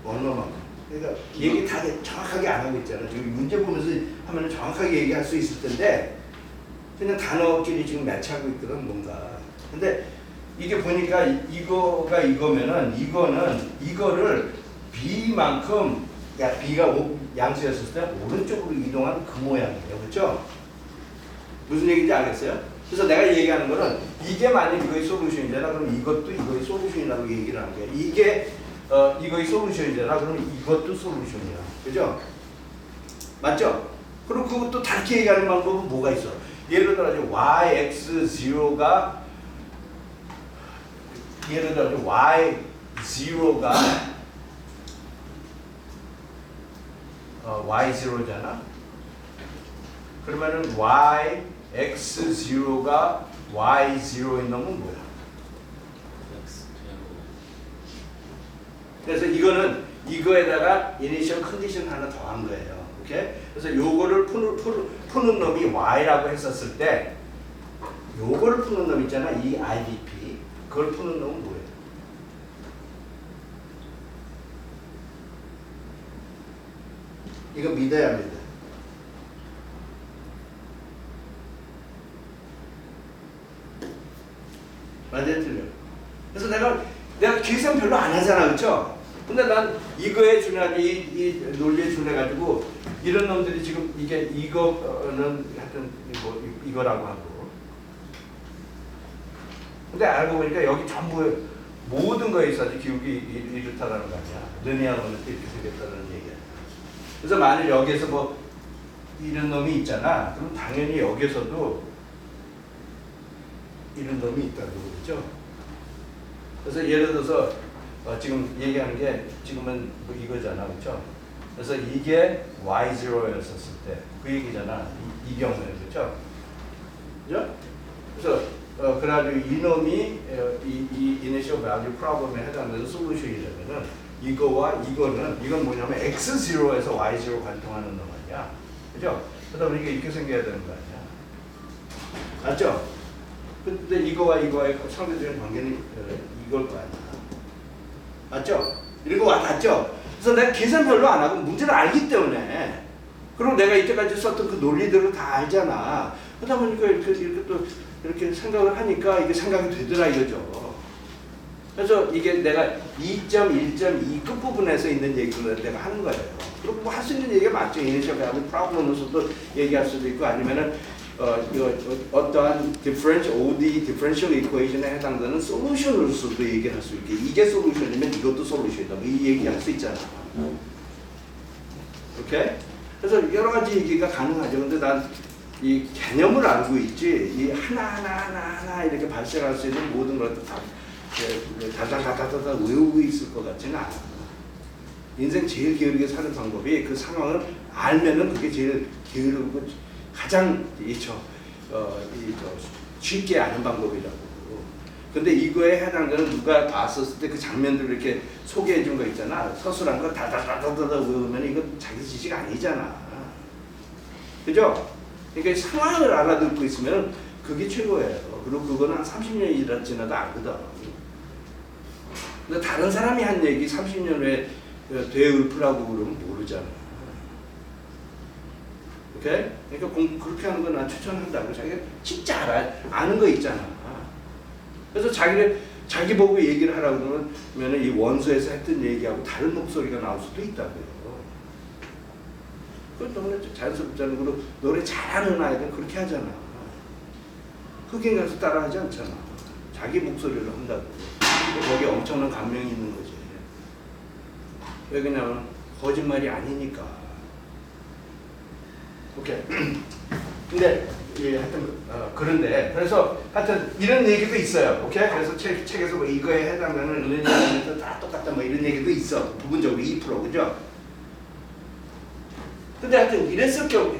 [SPEAKER 1] 얼마만큼? 그러니까 얘기 다 정확하게 안 하고 있잖아. 지금 문제 보면서 하면 정확하게 얘기할 수 있을 텐데 그냥 단어끼리 지금 매치하고 있거든 뭔가. 근데 이게 보니까 이거가 이거면은 이거를 B만큼 그러니까 B가 양수였을 때 오른쪽으로 이동한 그 모양이에요. 그렇죠? 무슨 얘기인지 알겠어요? 그래서 내가 얘기하는 거는 이게 만약 이거의 솔루션이잖아. 그럼 이것도 이거의 솔루션이라고 얘기를 하는 거야. 이게 이거의 솔루션이잖아. 그러면 이것도 솔루션이야. 그죠? 맞죠? 그럼 그것도 다르게 얘기하는 방법은 뭐가 있어? 예를 들어 y(x)0가 예를 들어 y0가 y0잖아. 그러면은 yx0가 y0인 놈은 뭐야? 그래서 이거는 이거에다가 이니셜 컨디션 하나 더한 거예요. 오케이? 그래서 요거를 푸는 놈이 y라고 했었을 때 요거를 푸는 놈 있잖아. 이 IDP. 그걸 푸는 놈은 뭐예요? 이거 믿어야 합니다. 맞아요, 틀려. 그래서 내가 계산 별로 안 하잖아, 그렇죠? 근데 난 이거에 준해가지고 이 논리에 준해가지고 이런 놈들이 지금 이거는 하여튼 이거라고 하고. 근데 알고 보니까 여기 전부 모든 거에 있어서 기울기 이렇다라는 거 아니야. 리니어로는 이렇게 생겼다는 얘기야. 그래서 만약 여기에서 뭐 이런 놈이 있잖아. 그럼 당연히 여기에서도 이런 놈이 있다고 그러죠. 그래서 예를 들어서 지금 얘기하는 게 지금은 뭐 이거잖아, 그렇죠? 그래서 이게 y0였었을 때 그 얘기잖아. 이 경우에 그렇죠? 그죠? 그래서 그래가지고 이놈이 이 initial value problem에 해당되는 솔루션이라면은 이거와 이건 뭐냐면 x0에서 y0 관통하는 놈 아니야, 그죠? 그러다 보니까 이렇게 생겨야 되는 거 아니야, 맞죠? 근데 이거와의 상대적인 관계는 이걸 거 아니야, 맞죠? 이거 와 닿죠? 그래서 내가 계산 별로 안 하고 문제를 알기 때문에, 그리고 내가 이때까지 썼던 그 논리들을 다 알잖아. 그러다 보니까 이렇게 또 이렇게 생각을 하니까 이게 생각이 되더라 이거죠. 그래서 이게 내가 2.1.2 끝부분에서 있는 얘기를 내가 하는 거예요. 그리고 뭐 할 수 있는 얘기가 많죠. 이니셜 밸류 프로블럼으로서도 얘기할 수도 있고, 아니면은 어떠한 ODE differential equation에 해당되는 솔루션으로서도 얘기를 할 수 있게, 이게 솔루션이면 이것도 솔루션이다, 뭐 이 얘기할 수 있잖아. 오케이? 그래서 여러 가지 얘기가 가능하죠. 근데 난 이 개념을 알고 있지, 이 하나 이렇게 발생할 수 있는 모든 것들 다 다다다다다 외우고 있을 것 같지는 않아. 인생 제일 게으르게 사는 방법이 그 상황을 알면은 그게 제일 게으르고 가장 쉽게 아는 방법이라고. 근데 이거에 해당되는 누가 봤었을 때 그 장면들을 이렇게 소개해 준 거 있잖아. 서술한 거 다다다다다 외우면 이거 자기 지식 아니잖아. 그죠? 그러니까 상황을 알아듣고 있으면 그게 최고예요. 그리고 그거는 한 30년이 지나도 알거든. 근데 다른 사람이 한 얘기 30년 후에 되을프라고 그러면 모르잖아. 오케이? 그러니까 그렇게 하는 건 난 추천한다고. 자기가 진짜 아는 거 있잖아. 그래서 자기 보고 얘기를 하라고 그러면 이 원서에서 했던 얘기하고 다른 목소리가 나올 수도 있다고요. 그건 너무 자연스럽잖아. 그리고 노래 잘하는 아이들은 그렇게 하잖아. 흑인 가서 따라하지 않잖아. 자기 목소리로 한다고. 거기에 엄청난 감명이 있는 거지. 왜 그냥 거짓말이 아니니까. 오케이. 근데 하여튼 그런데 그래서 하여튼 이런 얘기도 있어요. 오케이. 그래서 책에서 뭐 이거에 해당되는 은연이라는 다 똑같다 뭐 이런 얘기도 있어. 부분적으로 2% 그죠? 근데 하여튼 이랬을 경우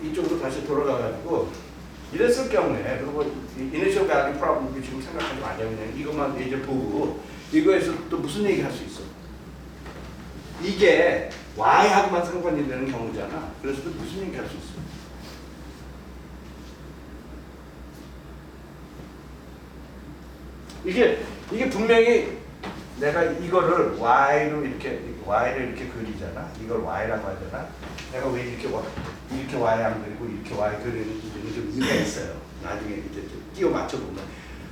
[SPEAKER 1] 이쪽으로 다시 돌아가가지고 이랬을 경우에, 그리고 initial value problem 지금 생각하지 마냐고 그냥 이것만 이제 보고 이거에서 또 무슨 얘기 할 수 있어? 이게 y하고만 상관이 되는 경우잖아. 그래서 또 무슨 얘기 할 수 있어? 이게 분명히 내가 이거를 y로 y를 이렇게 그리잖아. 이걸 y라고 하잖아. 내가 왜 이렇게 y 안 그리고 이렇게 y 그리는지는 좀 이유가 있어요. 나중에 이제 끼워 맞춰 보면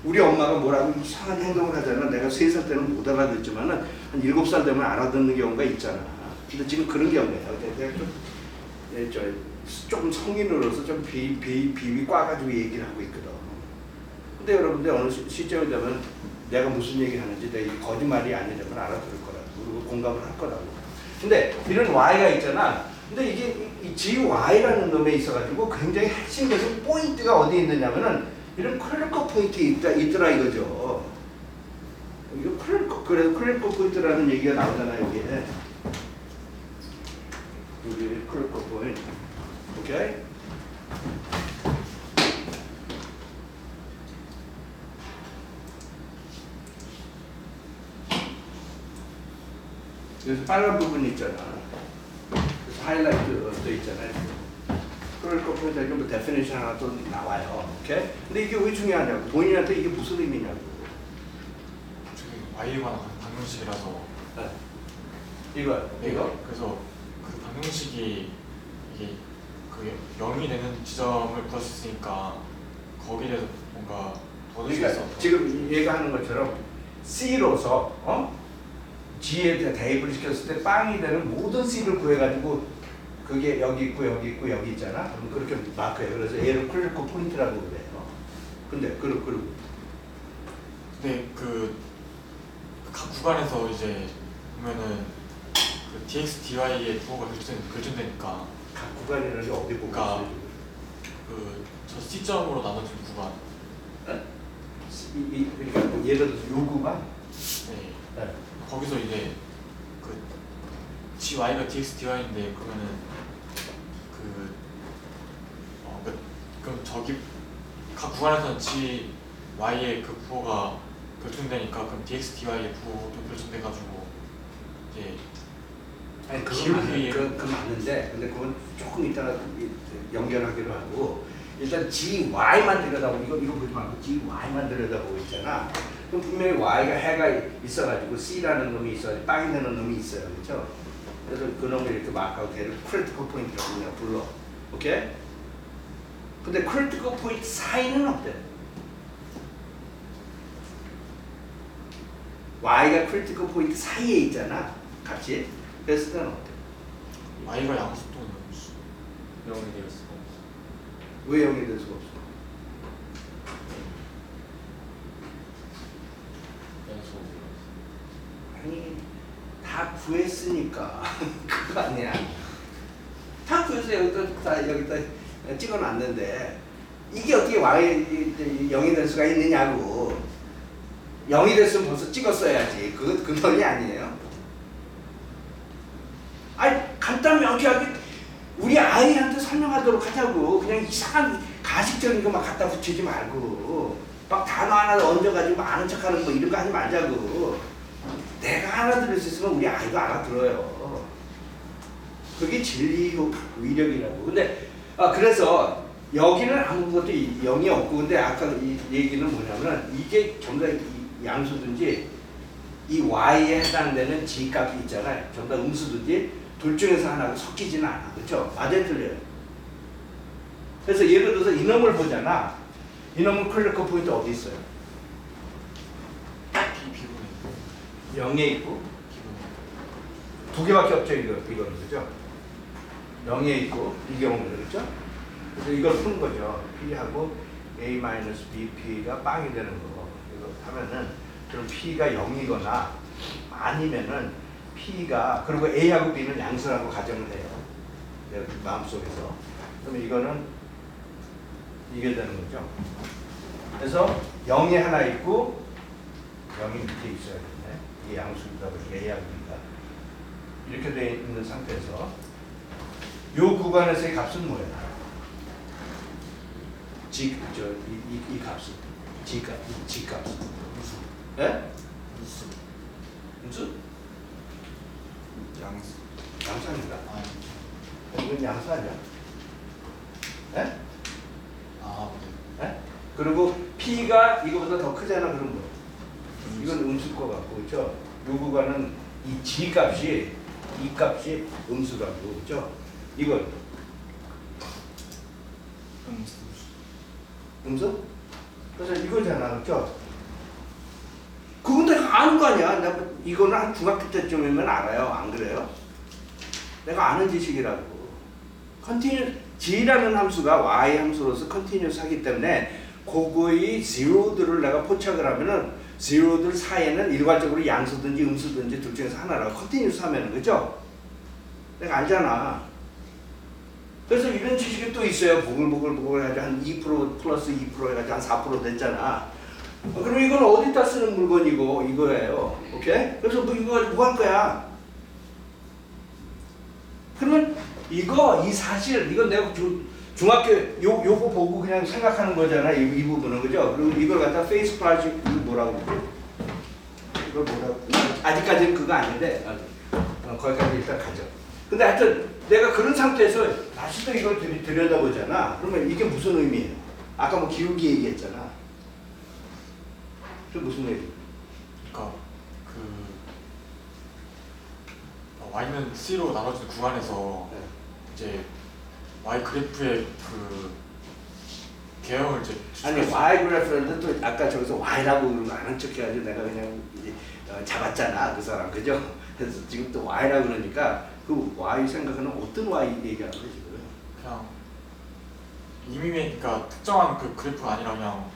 [SPEAKER 1] 우리 엄마가 뭐라고 이상한 행동을 하잖아. 내가 3살 때는 못 알아듣지만은 한 7살 되면 알아듣는 경우가 있잖아. 근데 지금 그런 경우예요. 내가 조금 성인으로서 좀 비비 꽈가지고 얘기를 하고 있거든. 근데 여러분들 어느 시점이 되면 내가 무슨 얘기 하는지 내가 이 거짓말이 아니라면 알아들을 거라고. 그리고 공감을 할 거라고. 근데 이런 y가 있잖아. 근데 이게 이 GY라는 놈에 있어가지고 굉장히 핵심적인 포인트가 어디 있느냐면은 이런 크리티컬 포인트 있더라 이거죠. 이거 크리티컬 포인트라는 얘기가 나오잖아요 여기에. 여기 크리티컬 포인트. 오케이? 그래서 빨간 부분이 있잖아. 그래서 하이라이트 돼 있잖아요. 그럴 거 보니까 뭐 데피니션 하나 또 나와요. 오케이? 근데 이게 왜 중요하냐고. 본인한테 이게 무슨 의미냐고.
[SPEAKER 4] 저기 Y에 관한 방정식이라서.
[SPEAKER 1] 네. 이거.
[SPEAKER 4] 그래서 그 방정식이 이게 그게 0이 되는 지점을 구할 수 있으니까 거기에 대해서 뭔가 더 넣을 수
[SPEAKER 1] 그러니까
[SPEAKER 4] 있어.
[SPEAKER 1] 지금 얘가 하는 것처럼 C로서 G에 대입을 시켰을 때 빵이 되는 모든 C를 구해가지고 그게 여기 있고 여기 있고 여기 있잖아. 그럼 그렇게 마크해요. 그래서 얘를 크리티컬 포인트라고 그래요. 근데 그리고
[SPEAKER 4] 근데 그 각 구간에서 이제 보면은 그 dx, dy의 부호가 결정되니까
[SPEAKER 1] 각 구간이라는 게 어디 보고
[SPEAKER 4] 그러니까
[SPEAKER 1] 있어요?
[SPEAKER 4] 저 C점으로 나눠진 구간.
[SPEAKER 1] 그러니까 예를 들어서 요 구간.
[SPEAKER 4] 네.
[SPEAKER 1] 네.
[SPEAKER 4] 거기서 이제 그 gy가 dx, dy인데 그러면은 그럼 저기 각 구간에서는 g, y의 그 부호가 결정되니까 그럼 dx, dy의 부호도 결정돼가지고 이제
[SPEAKER 1] 아니
[SPEAKER 4] 기울기-
[SPEAKER 1] 그건 맞는데 근데 그건 조금 이따가 연결하기로 하고 일단 GY만 들여다보고 이거 보지 말고 GY만 들여다보고 있잖아. 그럼 분명히 Y가 해가 있어가지고 C라는 놈이 있어야지 빵이 되는 놈이 있어요, 그렇죠? 그래서 그 놈을 이렇게 마크하고 걔를 크리티컬 포인트라고 그냥 불러, 오케이? 근데 크리티컬 포인트 사이는 어때? Y가 크리티컬 포인트 사이에 있잖아, 값이. 그랬을 때는 어때?
[SPEAKER 4] y가 양수또는
[SPEAKER 3] 0이 될 수가 없어.
[SPEAKER 1] 왜 0이 될 수가 없어?
[SPEAKER 3] 양수가
[SPEAKER 1] 아니 다 구했으니까 그거 아니야. 다 구해서 여기다 찍어놨는데 이게 어떻게 y 0이 될 수가 있느냐고. 0이 됐으면 벌써 찍었어야지. 그 논리 아니에요? 아니 간단 명쾌하게 우리 아이한테 설명하도록 하자고. 그냥 이상한 가식적인 거 막 갖다 붙이지 말고 막 단어 하나 얹어가지고 아는 척하는 거 이런 거 하지 말자고. 내가 알아들을 수 있으면 우리 아이도 알아들어요. 그게 진리 위력이라고. 근데 그래서 여기는 아무것도 0이 없고 근데 아까 이 얘기는 뭐냐면 이게 전부 다 양수든지 이 y에 해당되는 g 값이 있잖아요. 전부 다 음수든지 둘 중에서 하나가 섞이지는 않아. 그렇죠? 맞아요, 틀려요. 그래서 예를 들어서 이놈을 보잖아. 이놈은 크리티컬 포인트 어디 있어요?
[SPEAKER 4] 비분의
[SPEAKER 1] 0에 있고
[SPEAKER 4] 기분
[SPEAKER 1] 두 개밖에 없죠. 이거는 그죠? 0에 있고 이 경우는 그렇죠? 그래서 이걸 푸는 거죠. P하고 A-BP가 빵이 되는 거. 이거 하면은 그럼 P가 0이거나 아니면은 P가 그리고 A하고 B는 양수라고 가정을 해요. 내 마음속에서. 그러면 이거는 이게 되는 거죠. 그래서 0이 하나 있고 0이 밑에 있어야겠네. 이게 양수이다 보니까 A하고 B가 이렇게 되어 있는 상태에서 이 구간에서의 값은 뭐예요? 이 값은 G 값 무수. 예? 무수?
[SPEAKER 4] 양수
[SPEAKER 1] 양수 아닌가?
[SPEAKER 4] 아,
[SPEAKER 1] 이건 양수 아니야? 예?
[SPEAKER 4] 네.
[SPEAKER 1] 예? 그리고 P가 이거보다 더 크잖아. 그런 거. 이건 음수일 것 같고, 그렇죠? 요 구간은 이 G 값이 이 값이 음수라고, 그렇죠? 이건 음수? 그래서 이거잖아, 그렇죠? 그건 내가 아는 거 아니야. 내가 이거는 한 중학교 때쯤이면 알아요. 안 그래요? 내가 아는 지식이라고. G라는 함수가 Y 함수로서 컨티뉴스 하기 때문에 그거의 zero들을 내가 포착을 하면은 zero들 사이에는 일괄적으로 양수든지 음수든지 둘 중에서 하나라고 컨티뉴스 하면은, 그죠? 내가 알잖아. 그래서 이런 지식이 또 있어요. 보글보글 해가지고 한 2% 플러스 2% 해가지고 한 4% 됐잖아. 그럼 이건 어디다 쓰는 물건이고 이거예요. 오케이? 그래서 뭐 이거 가지고 뭐 할 거야? 그러면 이 사실 이건 내가 중학교 요거 보고 그냥 생각하는 거잖아. 이 부분은, 그죠? 그리고 이걸 갖다 페이스 프로젝트 뭐라고 그러지? 이걸 뭐라고? 아직까지는 그거 아닌데 거기까지 일단 가죠. 근데 하여튼 내가 그런 상태에서 다시 또 이걸 들여다보잖아. 그러면 이게 무슨 의미예요? 아까 뭐 기울기 얘기했잖아. 그 무슨 의미?
[SPEAKER 4] 그러니까 y는 c로 나눠진 구간에서
[SPEAKER 1] 네.
[SPEAKER 4] 이제 y 그래프의 그 개형을 이제
[SPEAKER 1] 아니 y 그래프인데 또 아까 저기서 y라고 그러는 거 아는 척 해가지고 내가 그냥 잡았잖아 그 사람, 그죠? 그래서 지금 또 y라고 그러니까 그 y 생각하는 어떤 y 얘기하는 거지 지금?
[SPEAKER 4] 그냥 그러니까 특정한 그 그래프가 아니라 그냥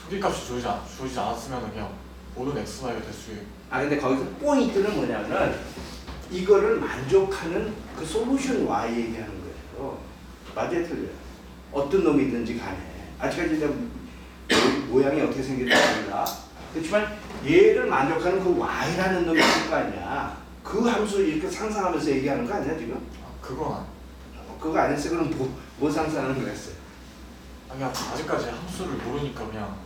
[SPEAKER 4] 소비값이 주어지지 않았으면 그냥 모든 x, y가 될 수 있고.
[SPEAKER 1] 아 근데 거기서 포인트는 뭐냐면 이거를 만족하는 그 솔루션 y 얘기하는 거예요. 맞아요, 틀려요? 어떤 놈이든지 간에 아직까지 내가 모양이 어떻게 생겼는지 몰라. 그렇지만 얘를 만족하는 그 y라는 놈이 있을 거 아니야. 그 함수 이렇게 상상하면서 얘기하는 거 아니야 지금?
[SPEAKER 4] 그건
[SPEAKER 1] 그거 안 했어요. 그럼 뭐 상상하는 거였어요?
[SPEAKER 4] 아니 아직까지 함수를 모르니까 그냥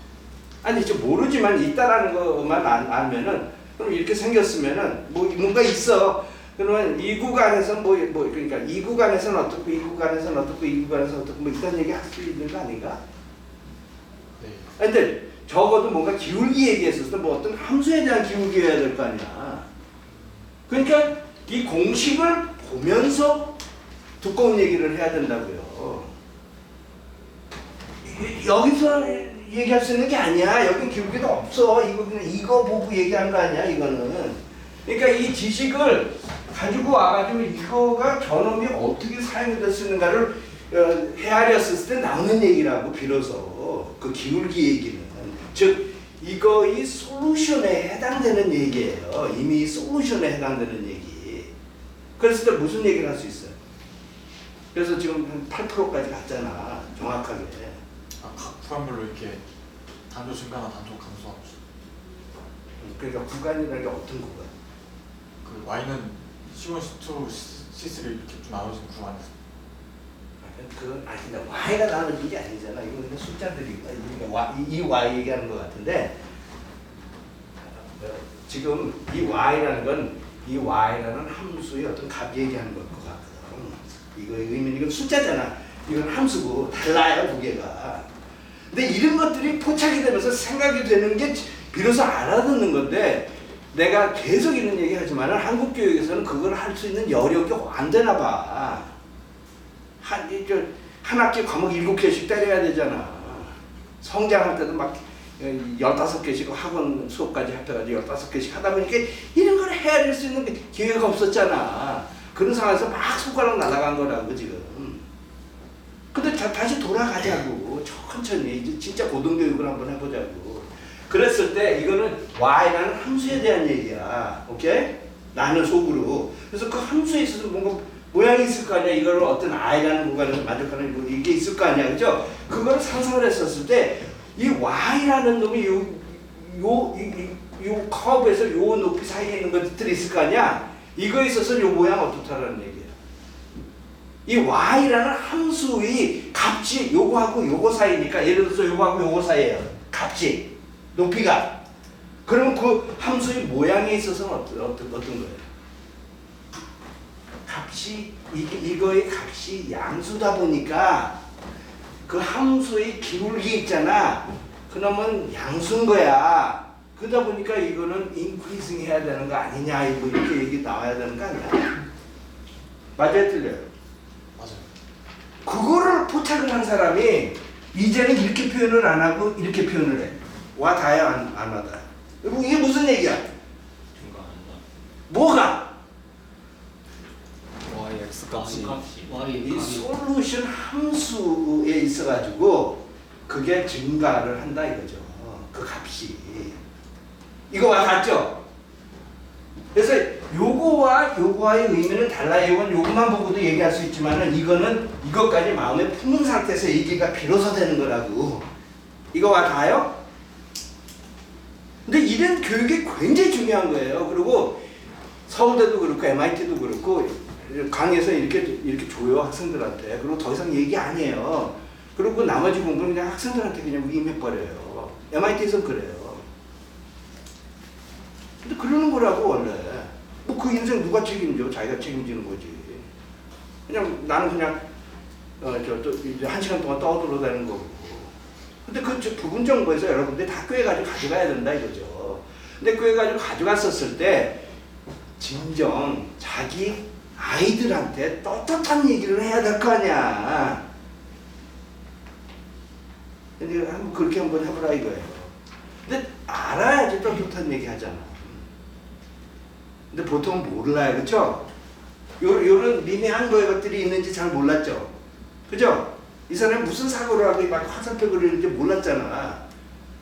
[SPEAKER 1] 아니 이제 모르지만 있다라는 것만 알면은 그럼 이렇게 생겼으면은 뭐 뭔가 있어. 그러면 이 구간에서 뭐 그러니까 이 구간에서는 어떻고 이 구간에서는 어떻고 이 구간에서는 어떻고 뭐 이런 얘기 할 수 있는 거 아닌가?
[SPEAKER 4] 네.
[SPEAKER 1] 근데 적어도 뭔가 기울기 얘기했을 때 뭐 어떤 함수에 대한 기울기여야 될 거 아니야. 그러니까 이 공식을 보면서 두꺼운 얘기를 해야 된다고요. 여기서 얘기할 수 있는 게 아니야. 여긴 기울기도 없어. 이거 그냥 이거 보고 얘기한 거 아니야. 이거는. 그러니까 이 지식을 가지고 와가지고 이거가 저놈이 어떻게 사용이 될 수 있는가를 헤아렸을 때 나오는 얘기라고 비로소 그 기울기 얘기는 즉 이거의 솔루션에 해당되는 얘기예요. 이미 솔루션에 해당되는 얘기. 그랬을 때 무슨 얘기를 할 수 있어요? 그래서 지금 한 8%까지 갔잖아. 정확하게.
[SPEAKER 4] 각 구간별로 이렇게 단조 증가나 단조 감소 함수.
[SPEAKER 1] 그러니까 구간이라는 게 어떤 구간?
[SPEAKER 4] 그 y는 C1, C2, C3 이렇게 좀 나눠진 구간에서.
[SPEAKER 1] 그건 아니다. y가 나눠진 게 아니잖아. 이거 그냥 숫자들이고 이 y 얘기하는 것 같은데 지금 이 y라는 건 이 y라는 함수의 어떤 값 얘기하는 것 같거든. 이거의 의미는 이건 숫자잖아. 이건 함수고 달라요 두 개가. 근데 이런 것들이 포착이 되면서 생각이 되는 게 비로소 알아듣는 건데 내가 계속 이런 얘기 하지만 한국 교육에서는 그걸 할 수 있는 여력이 안 되나 봐. 한 학기 과목 7개씩 때려야 되잖아. 성장할 때도 막 15개씩 학원 수업까지 합해가지고 15개씩 하다 보니까 이런 걸 헤아릴 수 있는 기회가 없었잖아. 그런 상황에서 막 손가락 날아간 거라고 지금. 근데 다시 돌아가자고. 천천히 이제 진짜 고등교육을 한번 해보자고. 그랬을 때 이거는 y라는 함수에 대한 얘기야. 오케이? 나는 속으로. 그래서 그 함수에 있어서 뭔가 모양이 있을 거 아니야. 이걸 어떤 i라는 구간에서 만족하는 이게 있을 거 아니야. 그죠? 그걸 상상을 했었을 때 이 y라는 놈이 요 커브에서 요 높이 사이에 있는 것들이 있을 거 아니야. 이거에 있어서 요 모양 어떻다라는 얘기야. 이 y라는 함수의 값이 요거하고 요거 사이니까 예를 들어서 요거하고 요거 사이에요. 값이 높이가. 그럼 그 함수의 모양에 있어서는 어떤 거예요? 값이 이거의 값이 양수다 보니까 그 함수의 기울기 있잖아. 그러면 양수인 거야. 그러다 보니까 이거는 인크리징 해야 되는 거 아니냐 뭐 이렇게 얘기 나와야 되는 거 아니야? 맞아요, 틀려요?
[SPEAKER 4] 맞아요.
[SPEAKER 1] 그거를 포착을 한 사람이 이제는 이렇게 표현을 안 하고 이렇게 표현을 해. 와 다야 안 와다. 이게 무슨 얘기야?
[SPEAKER 3] 증가한다.
[SPEAKER 1] 뭐가?
[SPEAKER 3] y x 값이
[SPEAKER 1] 이 솔루션 함수에 있어가지고 그게 증가를 한다 이거죠. 그 값이. 이거 와닿죠? 그래서 요거와 요거와의 의미는 달라요. 이건 요것만 보고도 얘기할 수 있지만은 이거는 이것까지 마음에 품은 상태에서 얘기가 비로소 되는 거라고. 이거 와닿아요? 근데 이런 교육이 굉장히 중요한 거예요. 그리고 서울대도 그렇고 MIT도 그렇고 강의에서 이렇게 줘요 학생들한테. 그리고 더 이상 얘기 안 해요. 그리고 나머지 공부는 그냥 학생들한테 그냥 임해버려요. MIT에서는 그래요. 근데 그러는 거라고 원래. 뭐 그 인생 누가 책임져? 자기가 책임지는 거지. 그냥 나는 그냥 이제 1시간 동안 떠들어다니는 거고. 근데 그 부분 정보에서 여러분들이 다 꿰가지고 가져가야 된다 이거죠. 근데 꿰가지고 가져갔었을 때 진정 자기 아이들한테 떳떳한 얘기를 해야 될 거 아니야. 근데 그렇게 한번 해보라 이거예요. 근데 알아야지 떳떳한 얘기 하잖아. 근데 보통은 몰라요. 그쵸? 요런 미미한 거에 것들이 있는지 잘 몰랐죠. 그죠? 이 사람이 무슨 사고를 하고 막 화살표 그리는지 몰랐잖아.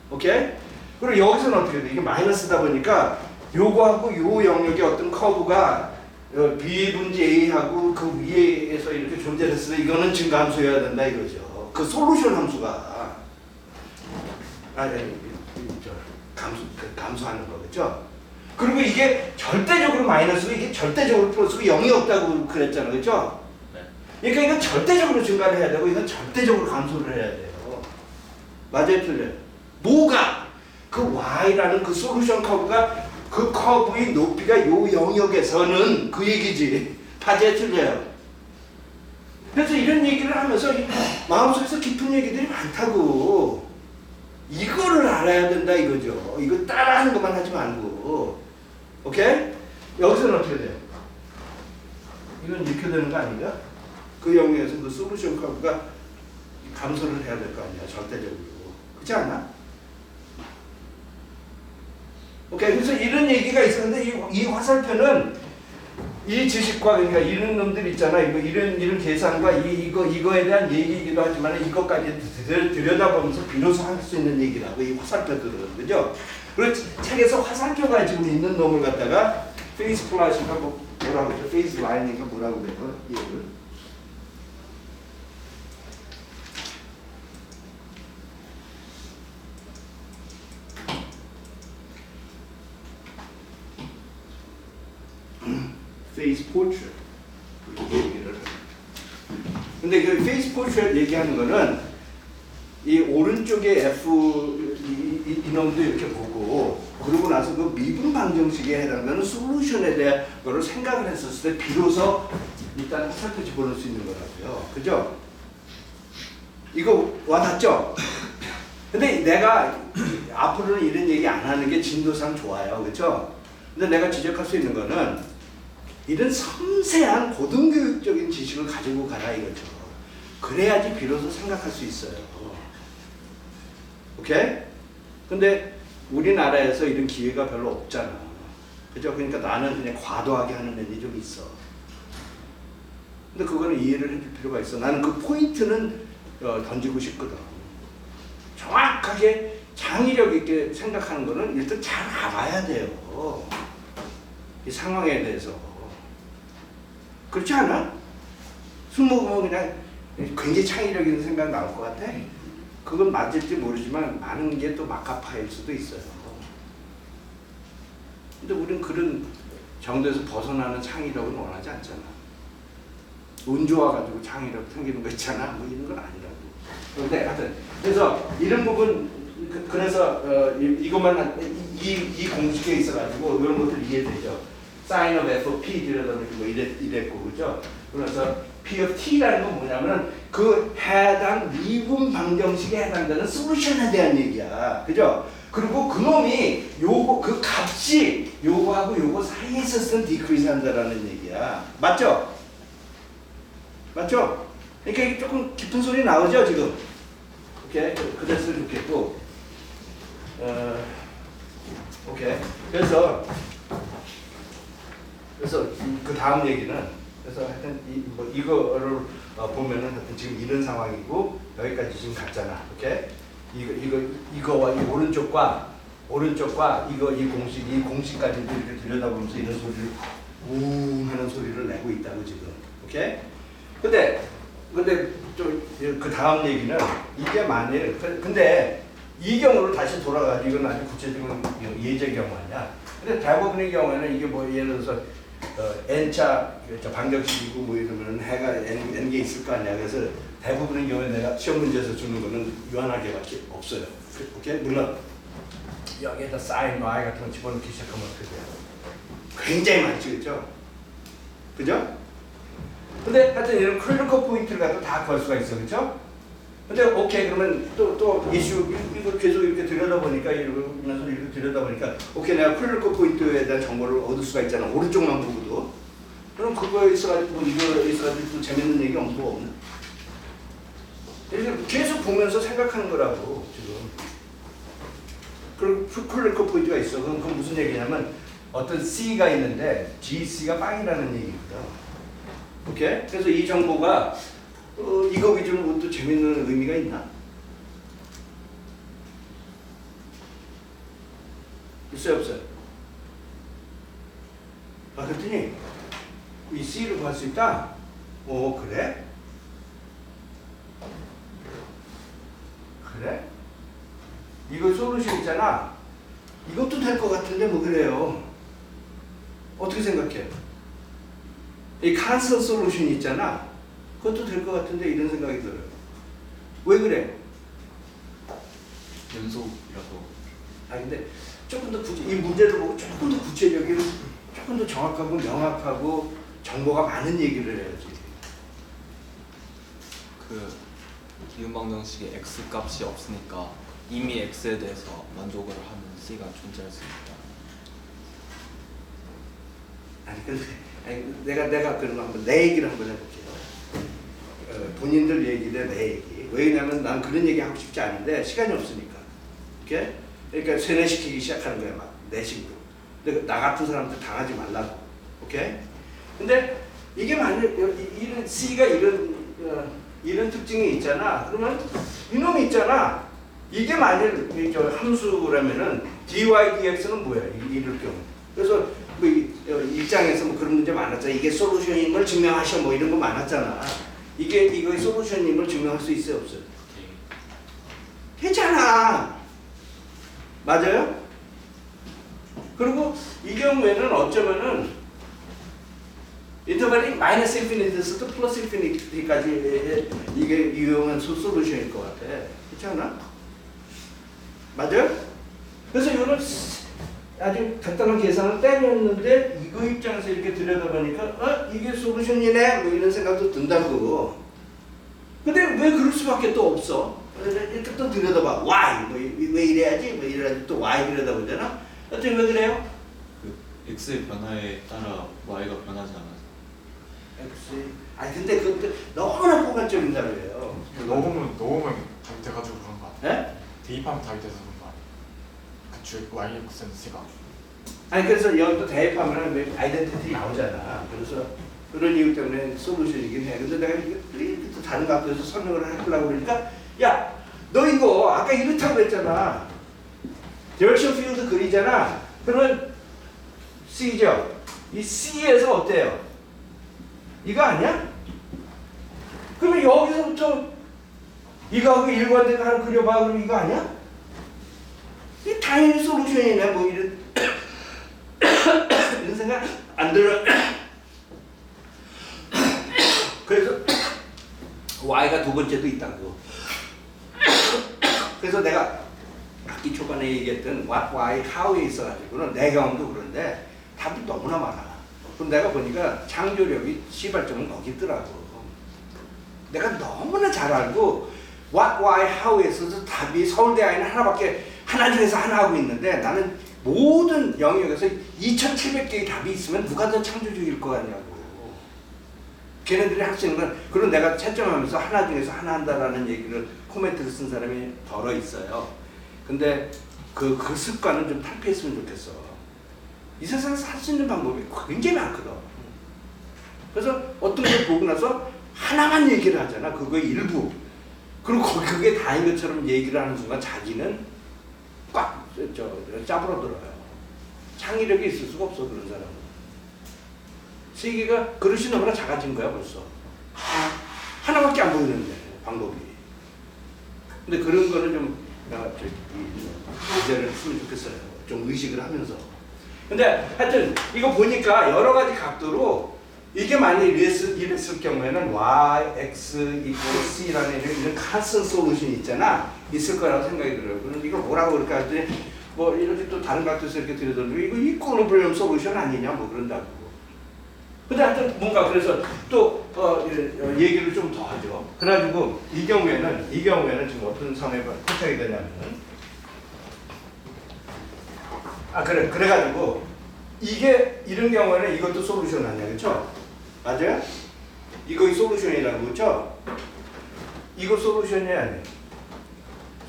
[SPEAKER 1] 오케이? 그리고 여기서는 어떻게 돼? 이게 마이너스다 보니까 요거하고 요 영역의 어떤 커브가 B 분지 A하고 그 위에서 이렇게 존재했을 때 이거는 증가함수여야 된다 이거죠. 그 솔루션 함수가 감소하는 거겠죠. 그리고 이게 절대적으로 마이너스고 이게 절대적으로 플러스고 0이 없다고 그랬잖아요. 그렇죠?
[SPEAKER 3] 네.
[SPEAKER 1] 그러니까 이건 절대적으로 증가를 해야 되고 이건 절대적으로 감소를 해야 돼요. 맞아요, 틀려요? 뭐가? 그 y라는 그 솔루션 커브가 그 커브의 높이가 요 영역에서는 그 얘기지. 맞아요, 틀려요? 그래서 이런 얘기를 하면서 마음속에서 깊은 얘기들이 많다고. 이거를 알아야 된다 이거죠. 이거 따라하는 것만 하지 말고. 오케이? 여기서는 어떻게 돼요? 이건 이렇게 되는 거 아닌가? 그 영역에서 그 솔루션 커브가 감소를 해야 될 거 아니야, 절대적으로. 그렇지 않아? 오케이, 그래서 이런 얘기가 있었는데 이 화살표는 이 지식과 그러니까 이런 놈들 있잖아. 이런 계산과 이거에 대한 얘기이기도 하지만 이것까지 들여다보면서 비로소 할 수 있는 얘기라고 이 화살표들은, 그죠? 그리고 책에서 화살표가 지금 있는 놈을 갖다가 페이스 플라시가 뭐라고 그러죠? 페이스 라인인가 뭐라고 그래요? 얘를. 페이스 포트레이트 얘기를. 근데 그 페이스 포트레이트 얘기하는 거는 이 오른쪽에 F 이놈도 이렇게 보고 그러고 나서 그 미분 방정식에 해당되는 솔루션에 대한 거를 생각을 했었을 때 비로소 일단 화살표 집어넣을 수 있는 거라고요. 그죠? 이거 와닿죠? 근데 내가 앞으로는 이런 얘기 안 하는 게 진도상 좋아요. 그죠? 근데 내가 지적할 수 있는 거는 이런 섬세한 고등교육적인 지식을 가지고 가라 이거죠. 그래야지 비로소 생각할 수 있어요. 오케이? 근데 우리나라에서 이런 기회가 별로 없잖아. 그죠? 그러니까 나는 그냥 과도하게 하는 애들이 좀 있어. 근데 그거는 이해를 해줄 필요가 있어. 나는 그 포인트는 던지고 싶거든. 정확하게 창의력 있게 생각하는 거는 일단 잘 알아야 돼요. 이 상황에 대해서. 그렇지 않아? 술 먹으면 그냥 굉장히 창의력 있는 생각 나올 것 같아? 그건 맞을지 모르지만 많은 게 또 막가파일 수도 있어요. 근데 우리는 그런 정도에서 벗어나는 창의력은 원하지 않잖아. 운 좋아가지고 창의력 생기는 거 있잖아. 뭐 이런 건 아니라고. 근데 하여튼 그래서 이런 부분 그래서 이것만 이 공식에 있어가지고 이런 것들 이해되죠. sin of f of p 들여다보니까 뭐 이랬고 그죠? 그래서 p of t라는 건 뭐냐면은 그 해당 미분 방정식에 해당되는 솔루션에 대한 얘기야. 그죠? 그리고 그놈이 요거 그 값이 요거하고 요거 사이에 있었을 때 디크리스 한다라는 얘기야. 맞죠? 맞죠? 그러니까 이게 조금 깊은 소리 나오죠 지금? 오케이? 그랬으면 좋겠고 오케이. 그래서 그 다음 얘기는 그래서 하여튼 뭐 이거를 보면은 하여튼 지금 이런 상황이고 여기까지 지금 갔잖아. 오케이? 이거와 이 오른쪽과 이 공식까지 이렇게 들여다보면서 이런 소리를 웅 하는 소리를 내고 있다고 지금. 오케이? 근데 좀 그 다음 얘기는 이게 만일 근데 이 경우를 다시 돌아가지고 이건 아주 구체적인 예제 경우 아니야. 근데 대부분의 경우에는 이게 뭐 예를 들어서 n차 방정식이고 뭐 이러면 해가 n개 있을 거 아니야. 그래서 대부분의 경우에 내가 시험 문제에서 주는 거는 유한하게밖에 없어요. 오케이? 물론 여기에다 sin y 같은 거 집어넣기 시작하면 어떻게 돼요? 굉장히 많지, 그죠? 그죠? 근데 하여튼 이런 크리티컬 포인트를 갖다 다 걸 수가 있어, 그죠? 근데 오케이 그러면 또 이슈 이거 계속 이렇게 들여다보니까 이러면서 이렇게 들여다보니까 오케이 내가 크리티컬 포인트에 대한 정보를 얻을 수가 있잖아. 오른쪽만 보고도. 그럼 그거에 있어가지고 이거 있어가지고 또 재밌는 얘기 뭐 없나? 이렇게 계속 보면서 생각하는 거라고 지금. 그리고 크리티컬 포인트가 있어. 그건 무슨 얘기냐면 어떤 C가 있는데 GC가 빵이라는 얘기거든. 오케이? 그래서 이 정보가 이거 위주로 또 재밌는 의미가 있나? 있어요, 없어요? 그랬더니 이 C를 구할 수 있다? 오, 그래? 그래? 이거 솔루션 있잖아. 이것도 될 것 같은데 뭐 그래요? 어떻게 생각해? 이 칸슨 솔루션 있잖아. 그것도 될 것 같은데 이런 생각이 들어요. 왜 그래?
[SPEAKER 3] 연속이라서
[SPEAKER 1] 아 근데 조금 더 이 문제를 보고 조금 더 구체적인, 조금 더 정확하고 명확하고 정보가 많은 얘기를 해야지.
[SPEAKER 3] 그 기운 방정식에 x 값이 없으니까 이미 x에 대해서 만족을 하는 c가 존재할 수 있다.
[SPEAKER 1] 아니 근데 내가 그런 거 한번 내 얘기를 한번 해볼게요. 본인들 얘기래 내 얘기. 왜냐면 난 그런 얘기 하고 싶지 않은데 시간이 없으니까. 오케이? 그러니까 세뇌시키기 시작하는 거야 막 내 식으로. 근데 나 같은 사람들 당하지 말라고. 오케이? 근데 이게 만약 이런 C가 이런 특징이 있잖아. 그러면 이놈이 있잖아. 이게 만약 저 함수라면은 dy dx는 뭐야? 이럴 경우. 그래서 뭐 일장에서 뭐 그런 문제 많았잖아. 이게 솔루션임을 증명하셔 뭐 이런 거 많았잖아. 이거의 솔루션임을 증명할 수 있어요, 없어요? 했잖아. 맞아요? 그리고 이 경우에는 어쩌면은 인터벌이 마이너스 인피니티에서도 플러스 인피니티까지 이게 유용한 솔루션일 것 같아. 그렇지 않아? 맞아요? 그래서 이거는 아주 간단한 계산을 때렸는데 이거 입장에서 이렇게 들여다보니까 이게 솔루션이네 뭐 이런 생각도 든다고. 근데 왜 그럴 수밖에 또 없어? 이렇게 또 들여다봐. Y 왜 이래야지? 뭐 이래야지 또 Y 들여다보잖아. 어떻게 왜 그래요?
[SPEAKER 3] 그 x의 변화에 따라 y가 변하지 않아서.
[SPEAKER 1] X. 아니 근데 그것도 너무나 포괄적인 단어예요.
[SPEAKER 4] 넣으면 답이 돼가지고 그런 거 아니야?
[SPEAKER 1] 네?
[SPEAKER 4] 대입하면 답이 돼서 그런 거 아니야? 그치 y x는 c가
[SPEAKER 1] 아니 그래서 여기 또 대입하면 아이덴티티 나오잖아. 그래서 그런 이유 때문에 솔루션이긴 해. 근데 내가 이게 또 다른 각도에서 설명을 하려고 그러니까 야, 너 이거 아까 이렇다고 그랬잖아. 디렉션 필드 그리잖아. 그러면 C죠. 이 C에서 어때요? 이거 아니야? 그러면 여기서부터 이거하고 일관되게 하나 그려봐. 그럼 이거 아니야? 이 당연히 솔루션이네. 뭐 이런 이런 생각 안 들어. 그래서 Y가 두 번째도 있다고. 그래서 내가 학기 초반에 얘기했던 what, why, how에 있어가지고는 내 경험도 그런데 답이 너무나 많아. 그럼 내가 보니까 창조력이 시발점은 거기 있더라고. 내가 너무나 잘 알고 what, why, how에 있어서 답이 서울대 아이는 하나 중에서 하나 하고 있는데 나는 모든 영역에서 2,700개의 답이 있으면 누가 더 창조적일 것 같냐고. 걔네들이 할 수 있는 건, 그런 내가 채점하면서 하나 중에서 하나 한다라는 얘기를 코멘트를 쓴 사람이 덜어 있어요. 근데 그 습관은 좀 탈피했으면 좋겠어. 이 세상에서 할 수 있는 방법이 굉장히 많거든. 그래서 어떤 걸 보고 나서 하나만 얘기를 하잖아. 그거의 일부. 그리고 그게 다인 것처럼 얘기를 하는 순간 자기는 꽉 짜부러들어요. 창의력이 있을 수가 없어, 그런 사람은. 세계가 그릇이 너무나 작아진 거야 벌써. 하나밖에 안 보이는데 방법이. 근데 그런 거는 좀 문제를 했으면 좋겠어요. 좀 의식을 하면서. 근데 하여튼 이거 보니까 여러 가지 각도로 이게 만약 이랬을 경우에는 y, x 이고 c라는 이런 칸슨 솔루션이 있잖아. 있을 거라고 생각이 들어요. 그럼 이걸 뭐라고 그럴까 했더니 뭐 이렇게 또 다른 각도에서 이렇게 들여다보면 이거 이퀄리브리엄 솔루션 아니냐 뭐 그런다고. 근데 하여튼 뭔가 그래서 또 얘기를 좀 더 하죠. 그래가지고 이 경우에는 지금 어떤 상황에 포착이 되냐면은 그래가지고 이게 이런 경우에는 이것도 솔루션 아니야, 그렇죠? 맞아요? 이거 솔루션이라고 그렇죠? 이거 솔루션이 아니에요.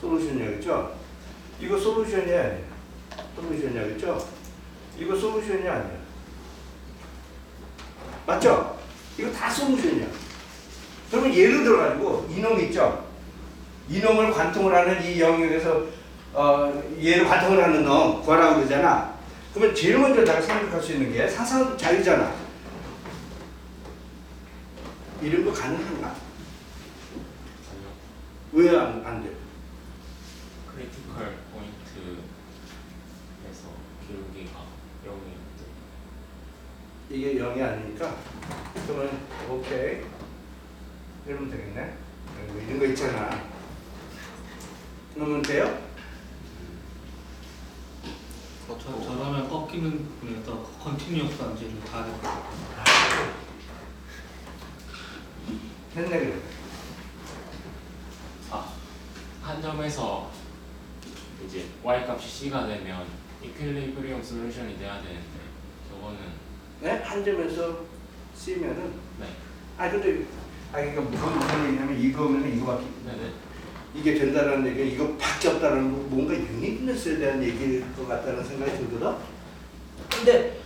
[SPEAKER 1] 솔루션이야, 그렇죠? 이거 솔루션이 아니에요. 솔루션이야, 그렇죠? 이거 솔루션이 아니에요. 맞죠? 이거 다 솔루션이야. 그러면 예를 들어가지고 이놈 있죠? 이놈을 관통을 하는 이 영역에서 얘를 관통을 하는 놈 구하라고 그러잖아. 그러면 제일 먼저 내가 생각할 수 있는 게 상상 자유잖아. 이런 거 가능한가? 왜 안 돼?
[SPEAKER 3] 크리티컬 포인트에서 기울기가 0인데
[SPEAKER 1] 이게 0이 아니니까 그러면 오케이 이러면 되겠네. 뭐 이런 거 있잖아. 그러면 돼요?
[SPEAKER 5] 저러면 꺾이는 부분에서 컨티뉴어스 안지를 가야 될 것 같아요.
[SPEAKER 1] 했네 그래.
[SPEAKER 6] 한 점에서 이제 y 값이 c가 되면 이퀄리브리엄 솔루션이 돼야 되는데 저거는
[SPEAKER 1] 네? 한 점에서 C면은
[SPEAKER 6] 네.
[SPEAKER 1] 근데 그러니까 무슨 얘기냐면 이거면 이거밖에
[SPEAKER 6] 네네.
[SPEAKER 1] 이게 된다는 얘기가 이거밖에 없다는 거 뭔가 유니크네스에 대한 얘기일 것 같다는 생각이 들거든. 근데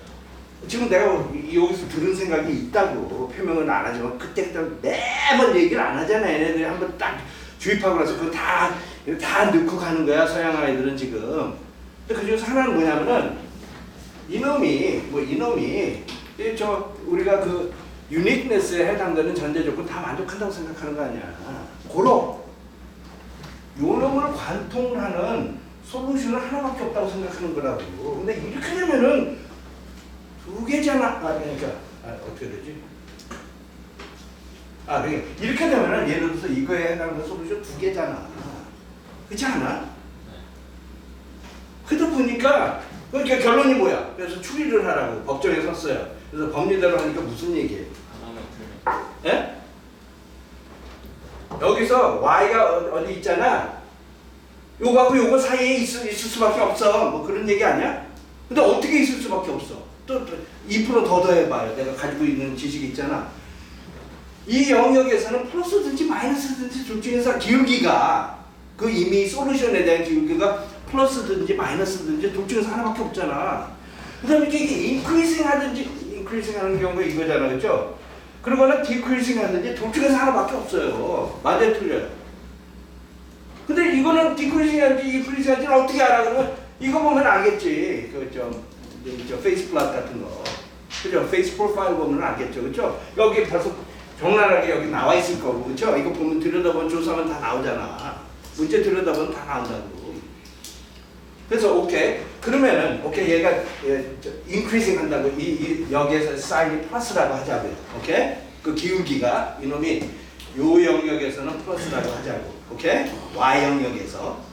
[SPEAKER 1] 지금 내가 여기서 들은 생각이 있다고 표명은 안 하지만 그때그때 매번 얘기를 안 하잖아. 얘네들이 한번 딱 주입하고 나서 그거 다 넣고 가는 거야 서양 아이들은 지금. 근데 그 중에서 하나는 뭐냐면은 이놈이 우리가 그 유니크네스에 해당되는 전제 조건 다 만족한다고 생각하는 거 아니야. 고로 요 놈을 관통하는 솔루션은 하나밖에 없다고 생각하는 거라고. 근데 이렇게 되면은 두 개잖아. 어떻게 되지? 그러니까 이렇게 되면은 예를 들어서 이거에 해당되는 솔루션 두 개잖아. 그렇지 않아? 그러다 보니까 그러니까 결론이 뭐야? 그래서 추리를 하라고 법정에 섰어요. 그래서 법리대로 하니까 무슨 얘기예요?
[SPEAKER 6] 하나는 틀려.
[SPEAKER 1] 예? 여기서 y가 어디 있잖아. 요거하고 요거 사이에 있을 수밖에 없어. 뭐 그런 얘기 아니야? 근데 어떻게 있을 수밖에 없어? 또 2% 더 더해봐요. 내가 가지고 있는 지식이 있잖아. 이 영역에서는 플러스든지 마이너스든지 둘 중에서 기울기가 그 이미 솔루션에 대한 기울기가 플러스든지 마이너스든지 둘 중에서 하나밖에 없잖아. 그 다음에 이게 인크리싱 하는 경우가 이거잖아. 그렇죠? 그러거나 디크리싱 하든지 둘 중에서 하나밖에 없어요. 맞아요, 틀려요? 근데 이거는 디크리싱 하든지 인크리싱 하든지 어떻게 알아? 그러면 이거 보면 알겠지. 저 페이스 플랫 같은 거. 그죠? 페이스 프로파일 보면 알겠죠. 그죠? 여기 벌써 적나라하게 여기 나와 있을 거고. 그죠? 이거 보면 들여다보면 조사하면 다 나오잖아. 문제 들여다보면 다 나온다고. 그래서 오케이. 그러면은 오케이 얘가 인크리싱 한다고 여기에서 사인이 플러스라고 하자고요. 오케이? 그 기울기가 이놈이 요 영역에서는 플러스라고 하자고. 오케이? y 영역에서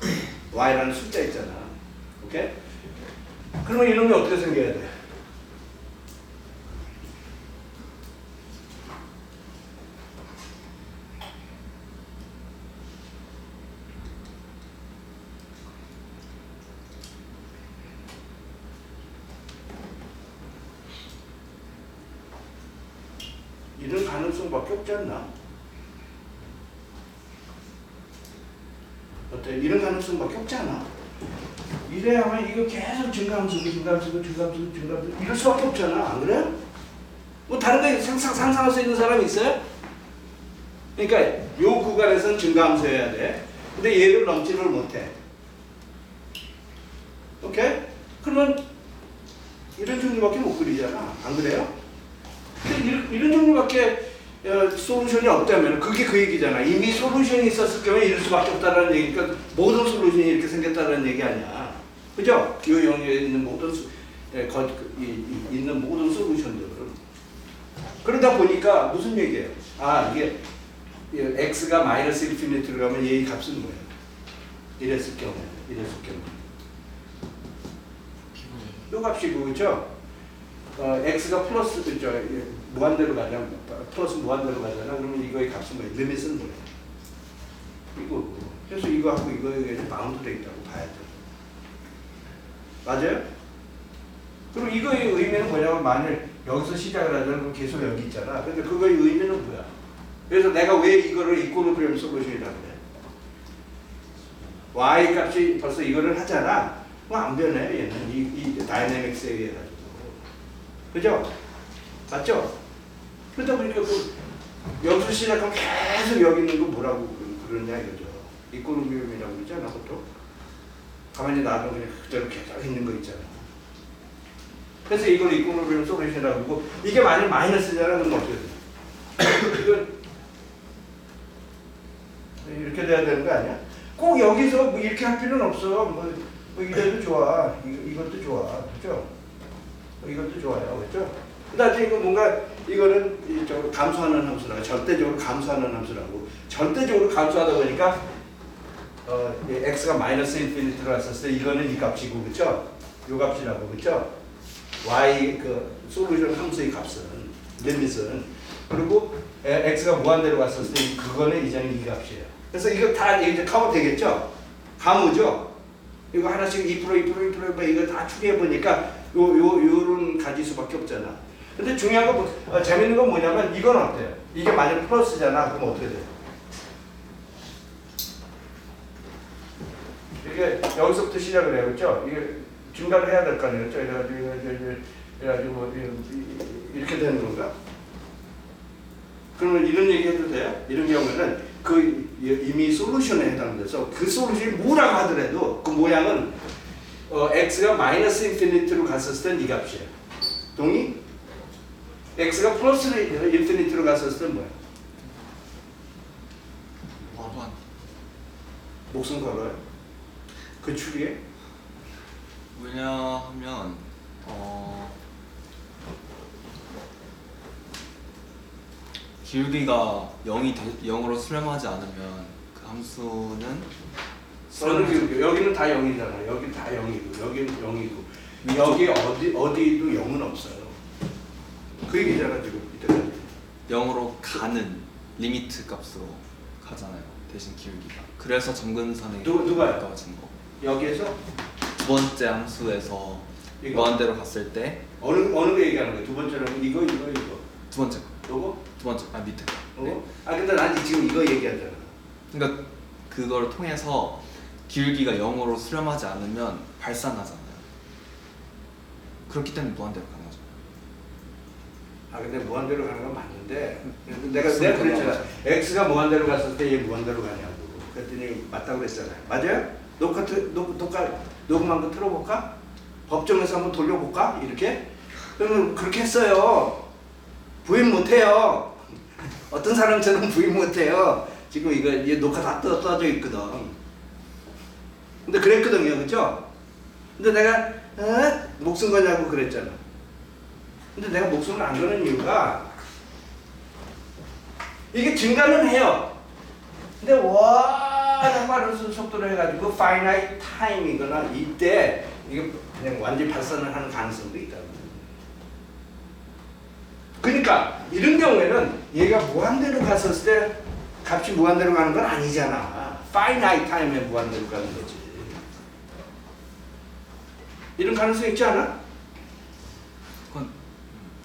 [SPEAKER 1] y라는 숫자 있잖아. 오케이? 그러면 이놈이 어떻게 생겨야 돼? 이런 가능성밖에 없지 않나? 어때? 이런 가능성밖에 없지 않아? 이래야만 이거 계속 증가함수고 이럴 수밖에 없잖아. 안 그래? 뭐 다른 거 상상할 수 있는 사람이 있어요? 그러니까 요 구간에서는 증가함수여야 돼. 근데 얘를 넘지를 못해. 오케이? 그러면 이런 종류밖에 못 그리잖아. 안 그래요? 근데 이런 종류밖에 솔루션이 없다면 그게 그 얘기잖아. 이미 솔루션이 있었을 경우에 이럴 수밖에 없다는 얘기니까 모든 솔루션이 이렇게 생겼다는 얘기 아니야. 그죠? 이 영역에 있는 있는 모든 솔루션들은. 그러다 보니까 무슨 얘기예요? 이게 x가 마이너스 인피니티로 가면 얘의 값은 뭐예요? 이랬을 경우에. 요 값이고, 그죠? x가 플러스, 무한대로 가잖아. 플러스 무한대로 가잖아. 그러면 이거의 값은 뭐예요? 리밋은 뭐예요? 이거고. 그래서 이거하고 이거에 바운드되어 있다고 봐야 돼. 맞아요? 그리고 이거의 의미는 뭐냐면 만일 여기서 시작을 하자면 그럼 계속 여기 있잖아. 근데 그거의 의미는 뭐야? 그래서 내가 왜 이거를 이퀄리브리엄 솔루션이라고 그래? y 값이 벌써 이거를 하잖아. 뭐 안 변해. 얘는 이 다이내믹스에 의해 가지고. 그죠? 맞죠? 그러다 보니까 여기서 시작하면 계속 여기 있는 거 뭐라고 그러냐 이거죠. 이퀄리브리엄이라고 그러잖아, 보통. 가만히 놔두면 그냥 그대로 계속 있는 거 있잖아. 그래서 이걸 이퀄리브리엄 솔루션이라고 그러고 이게 만약 마이너스잖아. 그럼 어떻게 돼? 이건 이렇게 돼야 되는 거 아니야? 꼭 여기서 뭐 이렇게 할 필요는 없어. 뭐 이래도 좋아. 이것도 좋아. 그죠? 이것도 좋아요. 그죠? 그다음에 이거 뭔가 이거는 감소하는 함수라고 절대적으로 감소하는 함수라고 절대적으로 감소하다 보니까 x가 마이너스 인피니티로 왔었을 때 이거는 이 값이고 그죠? 요 값이라고 그렇죠? y 그 솔루션 함수의 값은 리밋은 그리고 x가 무한대로 갔었을 때 그거는 이제는 이 값이에요. 그래서 이거 다 이제 커버 되겠죠? 가무죠? 이거 하나씩 2% 이거 다 추계해 보니까 요런 가지수밖에 없잖아. 근데 중요한 건 재밌는 건 뭐냐면 이건 어때요? 이게 만약 플러스잖아. 그럼 어떻게 돼요? 이게 여기서부터 시작을 해요, 그렇죠? 이게 증가를 해야 될 거 아니에요, 그렇죠? 그래가지고 뭐 이렇게 되는 건가? 그러면 이런 얘기 해도 돼요? 이런 경우에는 그 이미 솔루션에 해당돼서 그 솔루션이 뭐라고 하더라도 그 모양은 x가 마이너스 인피니티로 갔었을 땐 이 값이에요. 동의? x가 플러스 인피니티로 갔었을 땐 뭐야?
[SPEAKER 3] 무한.
[SPEAKER 1] 목숨 걸어요. 그 추리에?
[SPEAKER 3] 왜냐하면 기울기가 0으로 수렴하지 않으면 그 함수는
[SPEAKER 1] 여기는 다 0이잖아. 여기 다 0이고 여기는 0이고 여기 어디도 0은 없어요. 그 얘기잖아 지금 이때까지.
[SPEAKER 3] 0으로 가는 리미트 값으로 가잖아요. 대신 기울기가. 그래서 점근선의
[SPEAKER 1] 누가요?
[SPEAKER 3] 가까워진 거.
[SPEAKER 1] 여기에서
[SPEAKER 3] 두 번째 함수에서
[SPEAKER 1] 이거?
[SPEAKER 3] 무한대로 갔을 때
[SPEAKER 1] 어느 거 얘기하는 거야? 두 번째는 이거.
[SPEAKER 3] 두 번째 거.
[SPEAKER 1] 요거?
[SPEAKER 3] 두 번째 밑에 거.
[SPEAKER 1] 요거?
[SPEAKER 3] 네.
[SPEAKER 1] 아 근데 난 지금 이거 얘기하잖아.
[SPEAKER 3] 그러니까 그걸 통해서 기울기가 0으로 수렴하지 않으면 발산하잖아요. 그렇기 때문에 무한대로 가는 거죠.
[SPEAKER 1] 아 근데 무한대로 가는 건 맞는데 내가 그랬잖아. x가 무한대로 갔을 때 얘 무한대로 가냐고. 그랬더니 맞다고 그랬잖아요. 맞아요? 녹음한 거 틀어볼까? 법정에서 한번 돌려볼까? 이렇게? 그러면 그렇게 했어요. 부인 못해요. 어떤 사람처럼 부인 못해요. 지금 이거 녹화 다 떠져 있거든. 근데 그랬거든요, 그죠? 근데 내가 목숨 거냐고 그랬잖아. 근데 내가 목숨을 안 거는 이유가 이게 증가는 해요. 근데 워낙 빠른 속도로 해가지고 finite time이거나 이때 이게 그냥 완전히 발산을 하는 가능성도 있다. 그러니까 이런 경우에는 얘가 무한대로 갔었을 때 값이 무한대로 가는 건 아니잖아. finite time에 무한대로 가는 거지. 이런 가능성 있지 않아?
[SPEAKER 3] 그건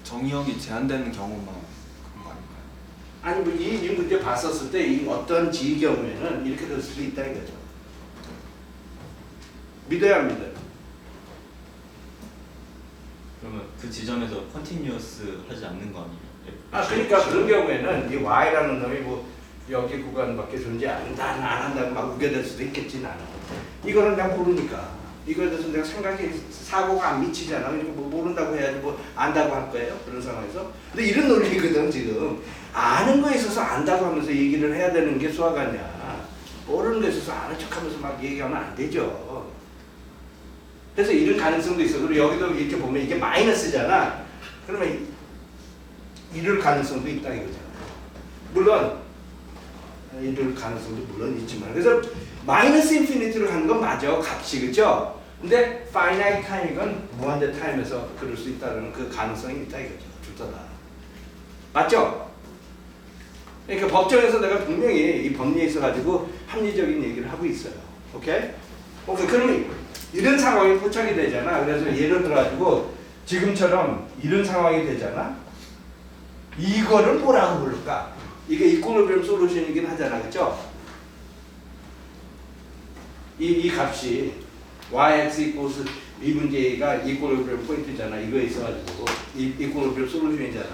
[SPEAKER 3] 정의역이 제한되는 경우만 그런 거 아닌가요?
[SPEAKER 1] 아니 뭐 이 문제 봤었을 때 이 어떤 지 경우에는 이렇게 될 수도 있다 이거죠. 믿어야 합니다.
[SPEAKER 7] 그러면 그 지점에서 컨티뉴어스 하지 않는 거 아니에요?
[SPEAKER 1] 아 그러니까 그런 경우에는 이 y라는 놈이 뭐 여기 구간밖에 존재 안 한다고 막 우겨댈 수도 있겠지 나는. 이거는 내가 모르니까. 이거에 대해서 내가 사고가 안 미치잖아. 그러니까 뭐 모른다고 해야지 뭐 안다고 할 거예요. 그런 상황에서. 근데 이런 논리거든 지금. 아는 거에 있어서 안다고 하면서 얘기를 해야 되는 게 수학 아니야. 모르는 거에 있어서 아는 척하면서 막 얘기하면 안 되죠. 그래서 이런 가능성도 있어. 그리고 여기도 이렇게 보면 이게 마이너스잖아. 그러면 이럴 가능성도 있다 이거잖아. 물론 이럴 가능성도 물론 있지만 그래서 마이너스 인피니티로 가는 건 맞아 값이 그죠? 근데 finite time이건 무한대 타임에서 그럴 수 있다는 그 가능성이 있다 이거죠. 둘 다. 맞죠? 그러니까 법정에서 내가 분명히 이 법리에 있어가지고 합리적인 얘기를 하고 있어요. 오케이? 오케이. 그러면 이런 상황이 포착이 되잖아. 그래서 예를 들어가지고 지금처럼 이런 상황이 되잖아. 이거를 뭐라고 부를까? 이게 이퀄리브리엄 솔루션이긴 하잖아, 그렇죠? 이 값이 yx equals b분의 a가 이퀄리브리엄 포인트잖아. 이거에 있어가지고 이퀄리브리엄 솔루션이잖아.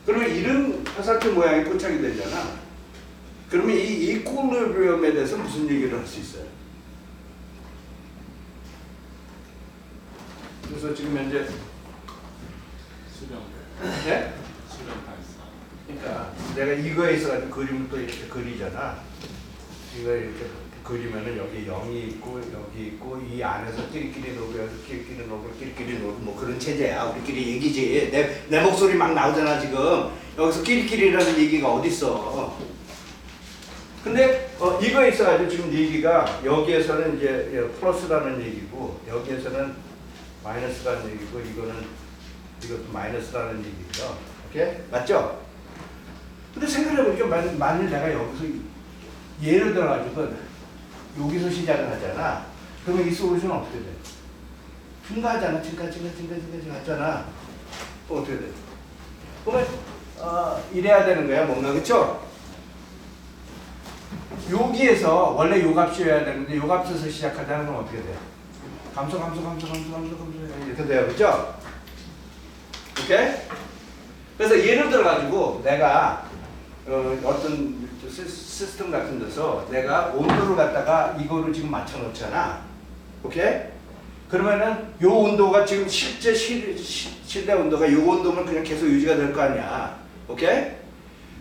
[SPEAKER 1] 그러면 이런 화살표 모양이 포착이 되잖아. 그러면 이 이퀄리브리엄에 대해서 무슨 얘기를 할 수 있어요? 그래서 지금 현재
[SPEAKER 6] 수렴
[SPEAKER 1] 네?
[SPEAKER 6] 수렴 발사.
[SPEAKER 1] 그러니까 내가 이거에 있어가지고 그림을 또 이렇게 그리잖아. 이거 이렇게 그리면은 여기 0이 있고 여기 있고 이 안에서 끼리끼리 놀고 여기서 끼리끼리 놀고 끼리끼리 놀고 뭐 그런 체제야. 우리끼리 얘기지. 내 목소리 막 나오잖아 지금. 여기서 끼리끼리라는 얘기가 어딨어. 근데 이거 있어가지고 지금 얘기가 여기에서는 이제 플러스라는 얘기고 여기에서는 마이너스라는 얘기고 이것도 마이너스라는 얘기죠. 오케이? 맞죠? 근데 생각해보니까 만일 내가 여기서 예를 들어가지고 여기서 시작을 하잖아. 그러면 이 솔루션은 어떻게 돼? 증가하잖아. 증가 하잖아. 어떻게 돼? 그러면 이래야 되는 거야 뭔가. 그쵸? 여기에서 원래 요 값이어야 되는데 요 값에서 시작하자는 건 어떻게 돼? 감소 이렇게 돼요. 그죠? 오케이? 그래서 예를 들어가지고 내가 어떤 시스템 같은 데서 내가 온도를 갖다가 이거를 지금 맞춰 놓잖아. 오케이? 그러면은 요 온도가 지금 실제 실내 온도가 요 온도면 그냥 계속 유지가 될 거 아니야. 오케이?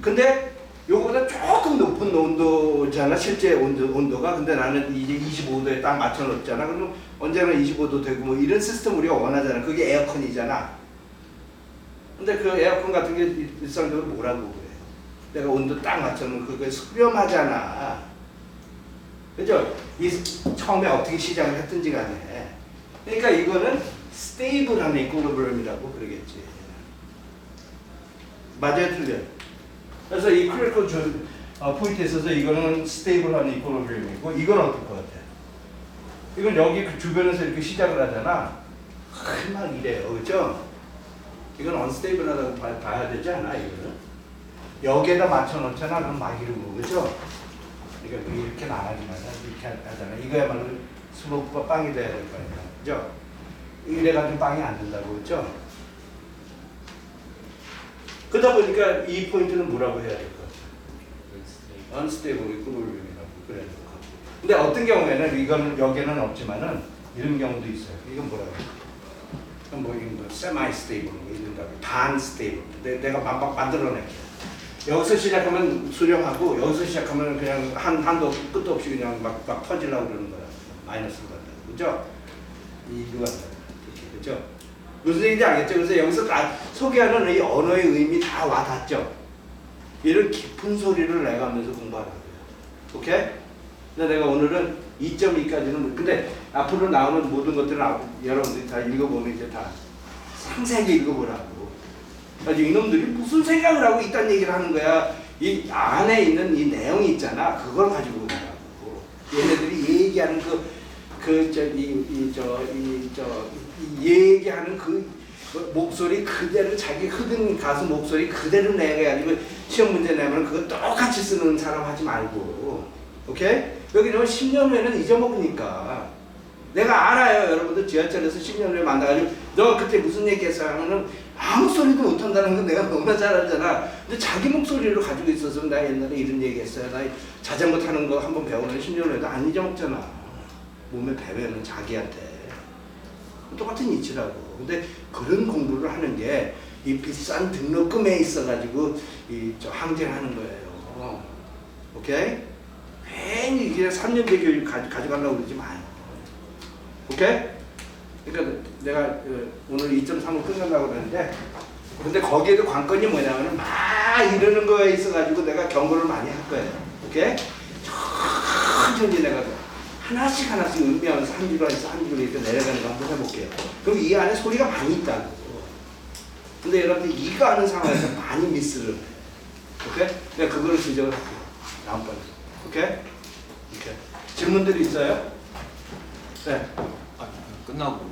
[SPEAKER 1] 근데 요거보다 조금 높은 온도잖아. 실제 온도가. 근데 나는 이제 25도에 딱 맞춰 놓잖아. 그러면 언제나 25도 되고 뭐 이런 시스템 우리가 원하잖아. 그게 에어컨이잖아. 근데 그 에어컨 같은 게 일상적으로 뭐라고 그래? 내가 온도 딱 맞춰놓으면 그게 수렴하잖아. 그죠? 처음에 어떻게 시작을 했든지 간에. 그러니까 이거는 스테이블한 이퀄리브리엄이라고 그러겠지. 맞아요, 틀려요? 그래서 이 크리티컬 포인트에 있어서 이거는 스테이블한 이퀄리브리엄이고 이건 어떨 것 같아? 이건 여기 그 주변에서 이렇게 시작을 하잖아. 막 이래요, 그죠? 이건 언스테이블하다고 봐야 되지 않아, 이거는? 여기에다 맞춰놓잖아, 그럼 막 이러고, 그죠? 그러니까 이렇게 나가지 말라, 이렇게 하잖아. 이거야말로 슬로프가 빵이 돼야 될 거 아니야, 그죠? 이래가지고 빵이 안 된다고, 그죠? 그러다 보니까 이 포인트는 뭐라고 해야 될 것 같아? 언스테이블 이퀄리브리엄이라고 그래야 될 것 같아. 근데 어떤 경우에는 이거는 여기는 없지만은 이런 경우도 있어요. 이건 뭐라고 해요? 뭐 세마이 스테이블 뭐 이런다. 반 스테이블. 내가 막 만들어낼게. 여기서 시작하면 수렴하고 여기서 시작하면 그냥 한도 끝도 없이 그냥 막 퍼지려고 그러는 거야. 마이너스로 간다. 그죠? 이거 간다. 그죠? 무슨 얘기인지 알겠죠? 그래서 여기서 소개하는 이 언어의 의미 다 와닿죠? 이런 깊은 소리를 내가 하면서 공부하라고요. 오케이? 근데 내가 오늘은 2.2까지는 근데 앞으로 나오는 모든 것들은 여러분들이 다 읽어보면 이제 다 상세하게 읽어보라고. 아주 이놈들이 무슨 생각을 하고 있다는 얘기를 하는 거야. 이 안에 있는 이 내용이 있잖아. 그걸 가지고 오라고. 얘네들이 얘기하는 얘기하는 그 목소리 그대로 자기 흐든 가수 목소리 그대로 내가지고 시험 문제 내면 그거 똑같이 쓰는 사람 하지 말고. 오케이? 여기는 10년 후에는 잊어먹으니까. 내가 알아요. 여러분들 지하철에서 10년 후에 만나가지고 너 그때 무슨 얘기했어? 하면은 아무 소리도 못한다는 건 내가 너무나 잘 알잖아. 근데 자기 목소리를 가지고 있어서 나 옛날에 이런 얘기했어요. 나 자전거 타는 거 한번 배우면 10년 후에도 안 잊어먹잖아. 몸에 배우면 자기한테. 똑같은 이치라고. 근데 그런 공부를 하는 게 이 비싼 등록금에 있어가지고 항쟁하는 거예요. 오케이? 괜히 이게 3년제 교육 가져가려고 그러지 마요. 오케이? 그러니까 내가 오늘 2.3을 끝내려고 그러는데 근데 거기에도 관건이 뭐냐면 막 이러는 거에 있어가지고 내가 경고를 많이 할 거예요. 오케이? 천천히 내가 하나씩 의미하면서 한 줄로 해서 한 줄로 이렇게 내려가는 거 한번 해볼게요. 그럼 이 안에 소리가 많이 있다고. 근데 여러분들 이거 하는 상황에서 많이 미스를 해. 오케이? 내가 그거를 지적을 할게요. 다음번에. 오케이? 오케이. 질문들이 있어요? 네.
[SPEAKER 3] 끝나고